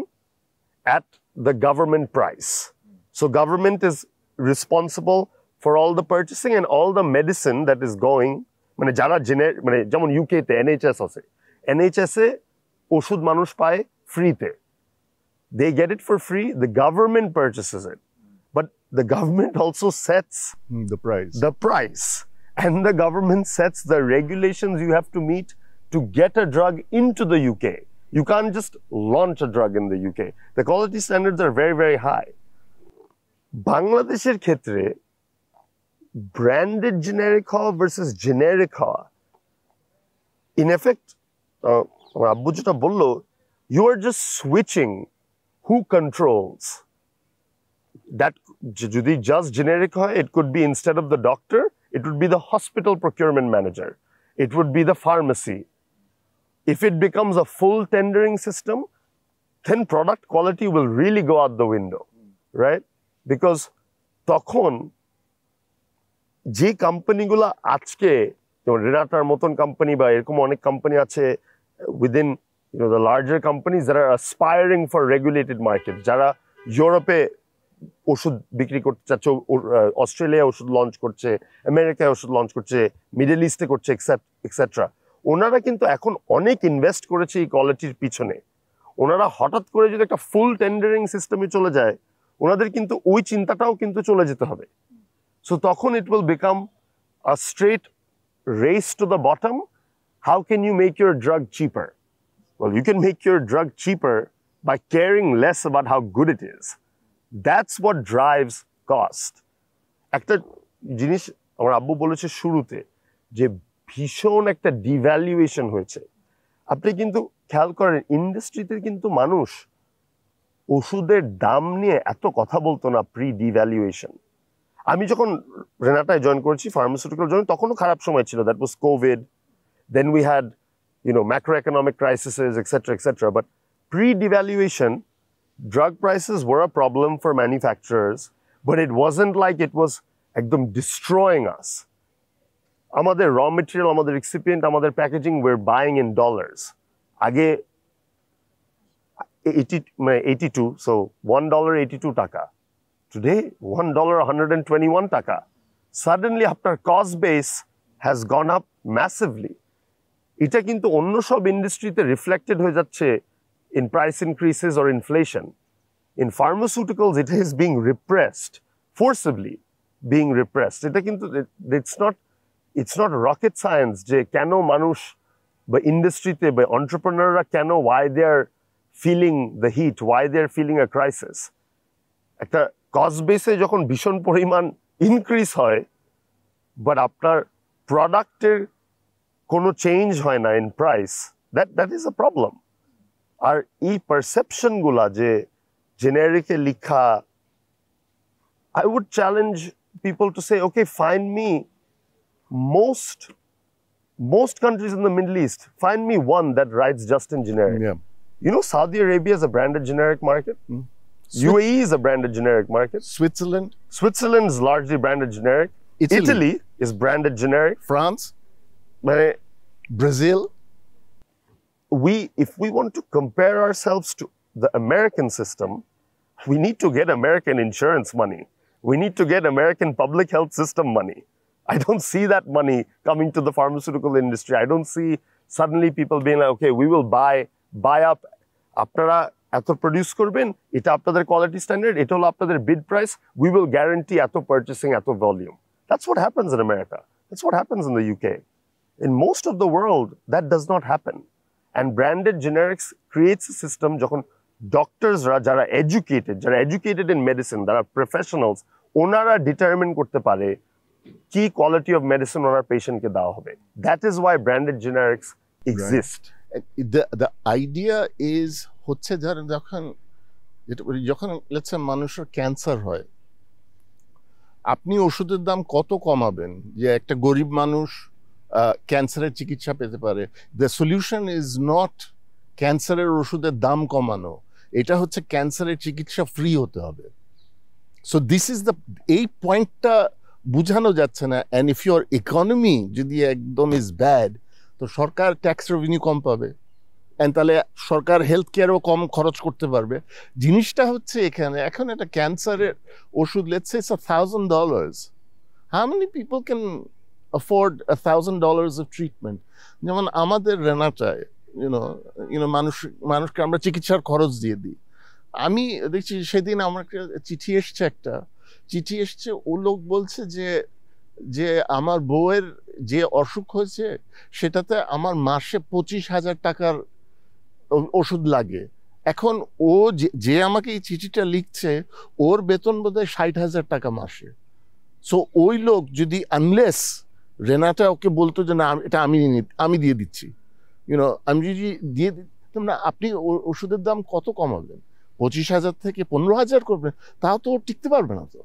at the government price. So government is responsible for all the purchasing and all the medicine that is going, মানে যারা মানে যেমন UK তে NHS আছে, NHS এ ওষুধ মানুষ পায় ফ্রিতে, they get it for free, the government purchases it, but the government also sets the price, and the government sets the regulations you have to meet to get a drug into the UK. You can't just launch a drug in the UK. The quality standards are very, very high. বাংলাদেশের ক্ষেত্রে ব্র্যান্ডেড জেনারিক হওয়া ভার্সেস জেনারিক হওয়া, ইন এফেক্ট আমার আব্বু যেটা বললো, you are just switching who controls that. যদি জাস্ট জেনারিক হয়, it could be instead of the doctor, it would be the hospital procurement manager, it would be the pharmacy. If it becomes a full tendering system, then product quality will really go out the window, right? Because তখন যে কোম্পানিগুলো আজকে, যেমন রেনাটার মতন কোম্পানি বা এরকম অনেক কোম্পানি আছে within the larger companies that are aspiring for regulated market, যারা ইউরোপে ওষুধ বিক্রি করতে চাচ্ছে, অস্ট্রেলিয়া ওষুধ লঞ্চ করছে, আমেরিকায় ওষুধ লঞ্চ করছে, মিডল ইস্টে করছে, এক্সেট্রা, ওনারা কিন্তু এখন অনেক ইনভেস্ট করেছে এই কোয়ালিটির পিছনে। ওনারা হঠাৎ করে যদি একটা ফুল টেন্ডারিং সিস্টেমে চলে যায়, ওনাদের কিন্তু ওই চিন্তাটাও কিন্তু চলে যেতে হবে। সো তখন it will become a straight race to the bottom. How can you make your drug cheaper? Well, you can make your drug cheaper by caring less about how good it is. That's what drives cost. একটা জিনিস আমার আব্বু বলেছে শুরুতে, যে ভীষণ একটা ডিভ্যালুয়েশন হয়েছে। আপনি কিন্তু খেয়াল করেন, ইন্ডাস্ট্রিতে কিন্তু মানুষ ওষুধের দাম নিয়ে এত কথা বলতো না প্রি ডিভ্যালুয়েশন। আমি যখন রেনাটায় জয়েন করেছি, ফার্মাসিউটিক্যাল জয়েন, তখনও খারাপ সময় ছিল, that was covid, then we had macro economic crises etcetera but pre devaluation drug prices were a problem for manufacturers, but it wasn't like it was ekdom destroying us. Amader raw material, amader excipient, amader packaging, we're buying in dollars. Age 82, so $1.82 taka. Today, $1.121 taka. Suddenly, after cost base has gone up massively. এটা কিন্তু অন্য সব ইন্ডাস্ট্রিতে রিফ্লেক্টেড হয়ে যাচ্ছে in price increases or inflation. In pharmaceuticals, it is being repressed, forcibly being repressed. এটা কিন্তু it's not rocket science যে কেন মানুষ বা ইন্ডাস্ট্রিতে বা এন্টারপ্রেনাররা কেন why they are feeling the heat, why they are feeling a crisis. একটা কস্ট বেসে যখন ভীষণ পরিমাণ ইনক্রিজ হয় বাট আপনার প্রোডাক্টের কোনো চেঞ্জ হয় না in price, that is a problem. আর এই পারসেপশনগুলা যে জেনারিকে লিখা, I would challenge people to say, okay, find me most countries in the Middle East, find me one that writes just in generic. Yeah. You know, Saudi Arabia is a branded generic market. UAE is a branded generic market. Switzerland is largely branded generic. Italy is branded generic. France, Brazil. If we want to compare ourselves to the American system, we need to get American insurance money. We need to get American public health system money. I don't see that money coming to the pharmaceutical industry. I don't see suddenly people being like, okay, we will buy up. আপনারা এত প্রডিউস করবেন, এটা আপনাদের কোয়ালিটি স্ট্যান্ডার্ড, এটা হলো আপনাদের বিড প্রাইস, we will guarantee এত পারচেসিং, এত volume. That's what happens in America. That's what happens in the UK. In most of the world, that does not happen. And branded generics creates a system যখন ডক্টরসরা যারা এডুকেটেড ইন মেডিসিন, যারা প্রফেশনালস, ওনারা ডিটারমিন করতে পারে কি কোয়ালিটি অফ মেডিসিন ওনার পেশেন্টকে দেওয়া হবে. That is Y branded জেনারিক্স exist. The idea is হচ্ছে যখন লেটস সে মানুষের ক্যান্সার হয়, আপনি ওষুধের দাম কত কমাবেন যে একটা গরিব মানুষ ক্যান্সারের চিকিৎসা পেতে পারে? দ্য সলিউশন ইজ নট ক্যান্সারের ওষুধের দাম কমানো, এটা হচ্ছে ক্যান্সারের চিকিৎসা ফ্রি হতে হবে। সো দিস ইজ দ্য, এই পয়েন্টটা বুঝানো যাচ্ছে না। অ্যান্ড ইফ ইউর ইকোনমি যদি একদম ইজ ব্যাড, তো সরকার ট্যাক্স রেভিনিউ কম পাবে, অ্যান্ড তাহলে সরকার হেলথ কেয়ারও কম খরচ করতে পারবে। জিনিসটা হচ্ছে এখানে, এখন একটা ক্যান্সারের ওষুধ, let's say it's $1,000, how many people can afford $1,000 of treatment? যেমন আমাদের রেনাটায় মানুষকে আমরা চিকিৎসার খরচ দিয়ে দিই। আমি দেখছি সেদিন আমার একটা চিঠি এসছে, ও লোক বলছে যে আমার বউয়ের যে অসুখ হয়েছে সেটাতে আমার মাসে 25,000 টাকার ওষুধ লাগে। এখন ও যে আমাকে এই চিঠিটা লিখছে, ওর বেতন বোধহয় 60,000 টাকা মাসে। সো ওই লোক যদি, আনলেস রেনাটা ওকে বলতো যে না এটা আমি দিয়ে দিচ্ছি, আমি যদি দিয়ে দিতাম না, আপনি ওষুধের দাম কত কমাবেন? 25,000 থেকে 15,000 করবেন, তাও তো টিকতে পারবে না তো।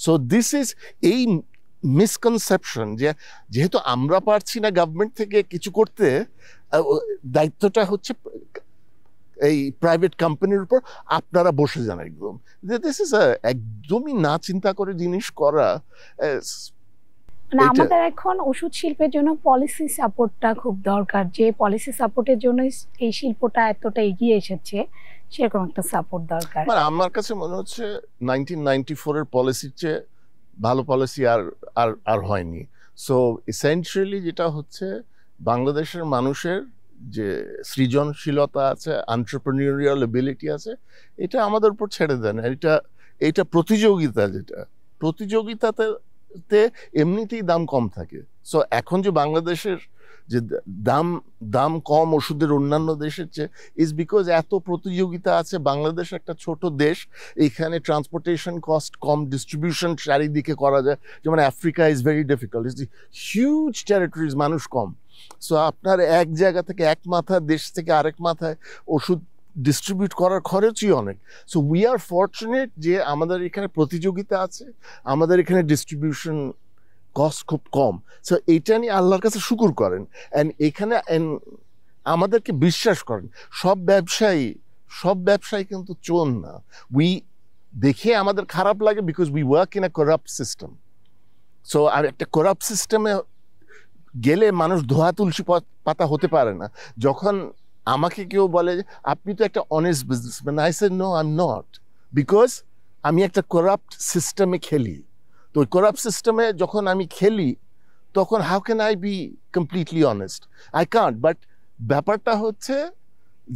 সো দিস ইজ এই মিসকনসেপশন যে যেহেতু আমরা পারছি না গভর্নমেন্ট থেকে কিছু করতে, দায়িত্বটা হচ্ছে এই প্রাইভেট কোম্পানির উপর, আপনারা বসে যান একদম। দিস ইজ একদমই না চিন্তা করে জিনিস করা। আমাদের এখন ওষুধ শিল্পের জন্য পলিসি সাপোর্টটা খুব দরকার, যে পলিসি সাপোর্টের জন্য এই শিল্পটা এতটা এগিয়ে এসেছে, সেরকম একটা সাপোর্ট দরকার। আমার কাছে মনে হচ্ছে 1994 এর পলিসির চেয়ে ভালো পলিসি আর হয়নি। সো এসেনশিয়ালি যেটা হচ্ছে, বাংলাদেশের মানুষের যে সৃজনশীলতা আছে, এন্টারপ্রেনিউরিয়াল এবিলিটি আছে, এটা আমাদের উপর ছেড়ে দেন। এটা প্রতিযোগিতাতে এমনিতেই দাম কম থাকে। সো এখন যে বাংলাদেশের যে দাম কম ওষুধের অন্যান্য দেশের চেয়ে, ইজ বিকজ এত প্রতিযোগিতা আছে। বাংলাদেশ একটা ছোট দেশ, এখানে ট্রান্সপোর্টেশন কস্ট কম, ডিস্ট্রিবিউশন চারিদিকে করা যায়। যেমন Africa is very difficult, is huge territories, মানুষ কম। সো আপনার এক জায়গা থেকে এক মাথা দেশ থেকে আরেক মাথায় ওষুধ ডিস্ট্রিবিউট করার খরচই অনেক। সো উই আর ফর্চুনেট যে আমাদের এখানে প্রতিযোগিতা আছে, আমাদের এখানে ডিস্ট্রিবিউশন কস্ট খুব কম। সো এইটা নিয়ে আল্লাহর কাছে শুকুর করেন, অ্যান্ড এখানে আমাদেরকে বিশ্বাস করেন। সব ব্যবসায়ী কিন্তু চোর না। দেখে আমাদের খারাপ লাগে, because we work in a corrupt system. So আর একটা করাপ্ট সিস্টেমে গেলে মানুষ ধোয়া তুলসী পাতা হতে পারে না। যখন আমাকে কেউ বলে যে, আপনি তো একটা honest businessman, I said no, I am not, because আমি একটা করাপ্ট সিস্টেমে খেলি। তো ওই করাপ্ট সিস্টেমে যখন আমি খেলি তখন how can I B completely honest? I can't. But ব্যাপারটা হচ্ছে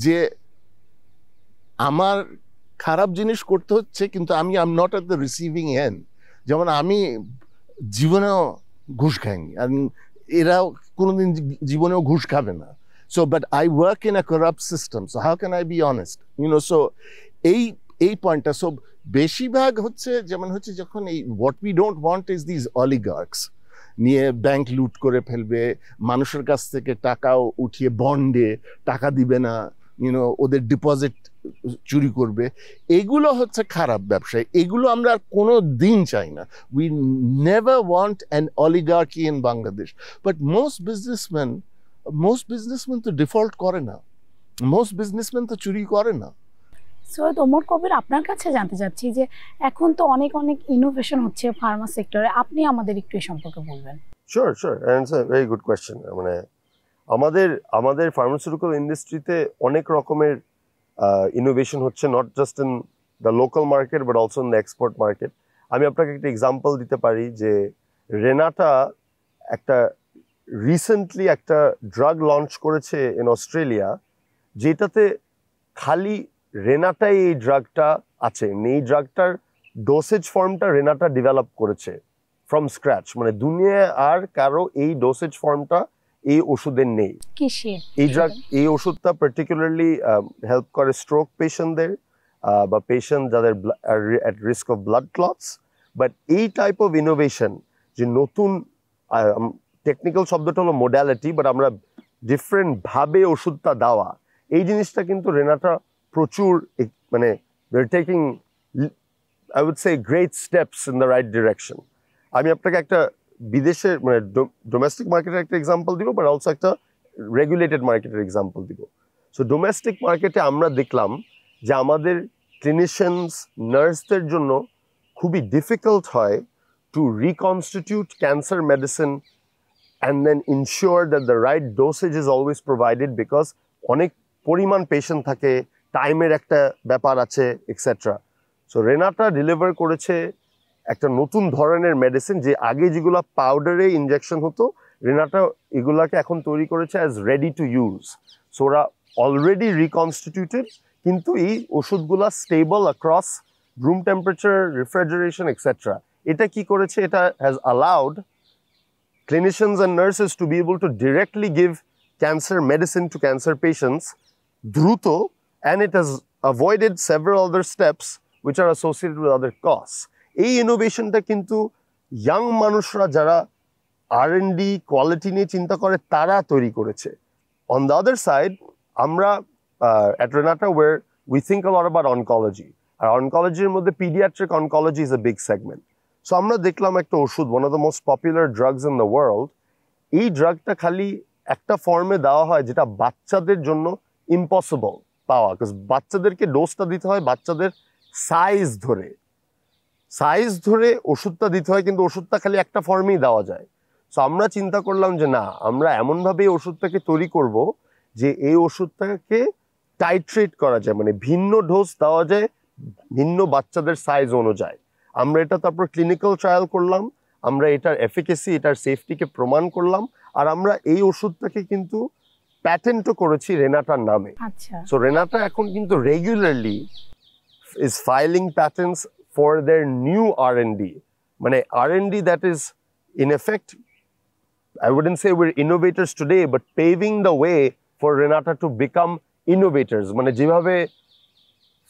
যে আমার খারাপ জিনিস করতে হচ্ছে, কিন্তু আমি I am not at the receiving and. যেমন আমি জীবনেও ঘুষ খাইনি, আর এরাও কোনোদিন জীবনেও ঘুষ খাবে না। So, but I work in a corrupt system. So how can I be honest? You know, so এই পয়েন্টটা। সো বেশিরভাগ হচ্ছে যেমন হচ্ছে যখন এই what we don't want is these oligarchs নিয়ে ব্যাংক লুট করে ফেলবে, মানুষের কাছ থেকে টাকাও উঠিয়ে বন্ডে টাকা দিবে না, ইউনো ওদের ডিপোজিট চুরি করবে। এগুলো হচ্ছে খারাপ ব্যবসায়, এগুলো আমরা আর কোনো দিন চাই না। We never want an oligarchy in Bangladesh. But most businessman তো ডিফল্ট করে না, মোস্ট বিজনেসম্যান তো চুরি করে না। সৈয়দ ওমর কবির, আপনার কাছে জানতে চাচ্ছি যে এখন তো অনেক ইনোভেশন হচ্ছে ফার্মা সেক্টরে, আপনি আমাদের একটু এই সম্পর্কে বলবেন। Sure and it's a very good question. মানে আমাদের ফার্মাসিউটিক্যাল ইন্ডাস্ট্রিতে অনেক রকমের ইনোভেশন হচ্ছে, not just in the local market but also in the export market. আমি আপনাকে একটা এক্সাম্পল দিতে পারি যে রেনাটা একটা রিসেন্টলি একটা ড্রাগ লঞ্চ করেছে ইন অস্ট্রেলিয়া, যেটাতে খালি রেনাটাই এই ড্রাগটা আছে। এই ড্রাগটার ডোসেজ ফর্মটা রেনাটা ডেভেলপ করেছে ফ্রম স্ক্র্যাচ। মানে দুনিয়ায় আর কারো এই ডোসেজ ফর্মটা এই ওষুধের নেই। এই ওষুধটা পার্টিকুলারলি হেল্প করে স্ট্রোক পেশেন্টদের বা পেশেন্ট যাদের at risk of blood clots. But এই টাইপ অফ ইনোভেশন, যে নতুন টেকনিক্যাল শব্দটা হলো মোডালিটি, বাট আমরা ডিফারেন্ট ভাবে ওষুধটা দেওয়া, এই জিনিসটা কিন্তু রেনাটা প্রচুর মানে taking I would say great steps in the right direction. আমি আপনাকে একটা বিদেশের মানে ডোমেস্টিক মার্কেটের একটা এক্সাম্পল দিব, বাট অলসো একটা রেগুলেটেড মার্কেটের এক্সাম্পল দিব। সো ডোমেস্টিক মার্কেটে আমরা দেখলাম যে আমাদের ক্লিনিশিয়ানস, নার্সদের জন্য খুবই ডিফিকাল্ট হয় to reconstitute cancer medicine and then ensure that the right dosage is always provided, because অনেক পরিমাণ পেশেন্ট থাকে, টাইমের একটা ব্যাপার আছে এক্সেট্রা। সো রেনাটা ডেলিভার করেছে একটা নতুন ধরনের মেডিসিন, যে আগে যেগুলো পাউডারে ইনজেকশন হতো, রেনাটা এগুলাকে এখন তৈরি করেছে as ready to use. So ওরা অলরেডি রিকনস্টিটিউটেড, কিন্তু এই ওষুধগুলা stable across room temperature, refrigeration etcetera. এটা কি করেছে? এটা has allowed clinicians and nurses to be able to directly give cancer medicine to cancer patients druto, and it has avoided several other steps which are associated with other costs. এই ইনোভেশনটা কিন্তু ইয়াং মানুষরা যারা R&D কোয়ালিটি নিয়ে চিন্তা করে তারা তৈরি করেছে। On the other side, আমরা at Renata where we think a lot about oncology, আর অনকোলজির মধ্যে pediatric oncology is a big segment. So আমরা দেখলাম একটা ওষুধ, one of the most popular drugs in the world, এই ড্রাগটা খালি একটা ফর্মে দেওয়া হয় যেটা বাচ্চাদের জন্য ইম্পসিবল পাওয়া, বিকজ বাচ্চাদেরকে ডোজটা দিতে হয় বাচ্চাদের সাইজ ধরে ওষুধটা দিতে হয়, কিন্তু ওষুধটা খালি একটা ফর্মেই দেওয়া যায়। সো আমরা চিন্তা করলাম যে না, আমরা এমনভাবে এই ওষুধটাকে তৈরি করব যে এই ওষুধটাকে টাইট্রেট করা যায়, মানে ভিন্ন ডোজ দেওয়া যায় ভিন্ন বাচ্চাদের সাইজ অনুযায়ী। আমরা এটা তারপর ক্লিনিক্যাল ট্রায়াল করলাম, আমরা এটার এফিকেসি, এটার সেফটিকে প্রমাণ করলাম, আর আমরা এই ওষুধটাকে কিন্তু প্যাটেন্টও করেছি রেনাটার নামে। সো রেনাটা এখন কিন্তু regularly is filing patents for their new R&D, মানে R&D that is in effect, I wouldn't say we're innovators today, but paving the way for Renata to become innovators, মানে যেভাবে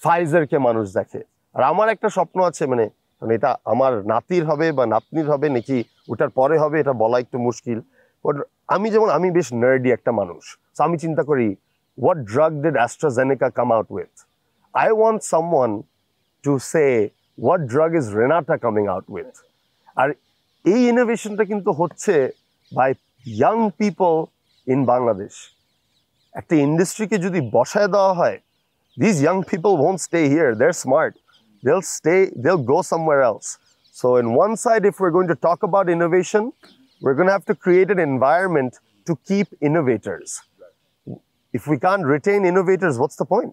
ফাইজারকে মানুষ দেখে। আর আমার একটা স্বপ্ন আছে, মানে এটা আমার নাতির হবে বা নাতনির হবে নাকি ওটার পরে হবে এটা বলা একটু মুশকিল, বাট আমি বেশ নার্ডি একটা মানুষ। সো আমি চিন্তা করি, what drug did AstraZeneca come out with? I want someone to say, what drug is Renata coming out with? আর এই ইনোভেশনটা কিন্তু হচ্ছে by young people in Bangladesh. একটা ইন্ডাস্ট্রিকে যদি বসায় দেওয়া হয়, these young people won't stay here, they're smart. They'll go somewhere else. So in one side, if we're going to talk about innovation, we're going to have to create an environment to keep innovators. If we can't retain innovators, what's the point?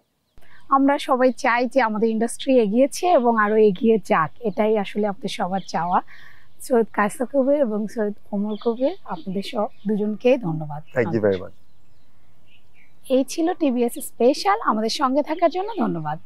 আমরা সবাই চাই যে আমাদের ইন্ডাস্ট্রি এগিয়েছে এবং আরো এগিয়ে যাক, এটাই আসলে আপনাদের সবার চাওয়া। সৈয়দ কায়সার কবির এবং সৈয়দ ওমর কবির, আপনাদের দুজনকেই ধন্যবাদ। Thank you very much. এই ছিল টিবিএস স্পেশাল, আমাদের সঙ্গে থাকার জন্য ধন্যবাদ।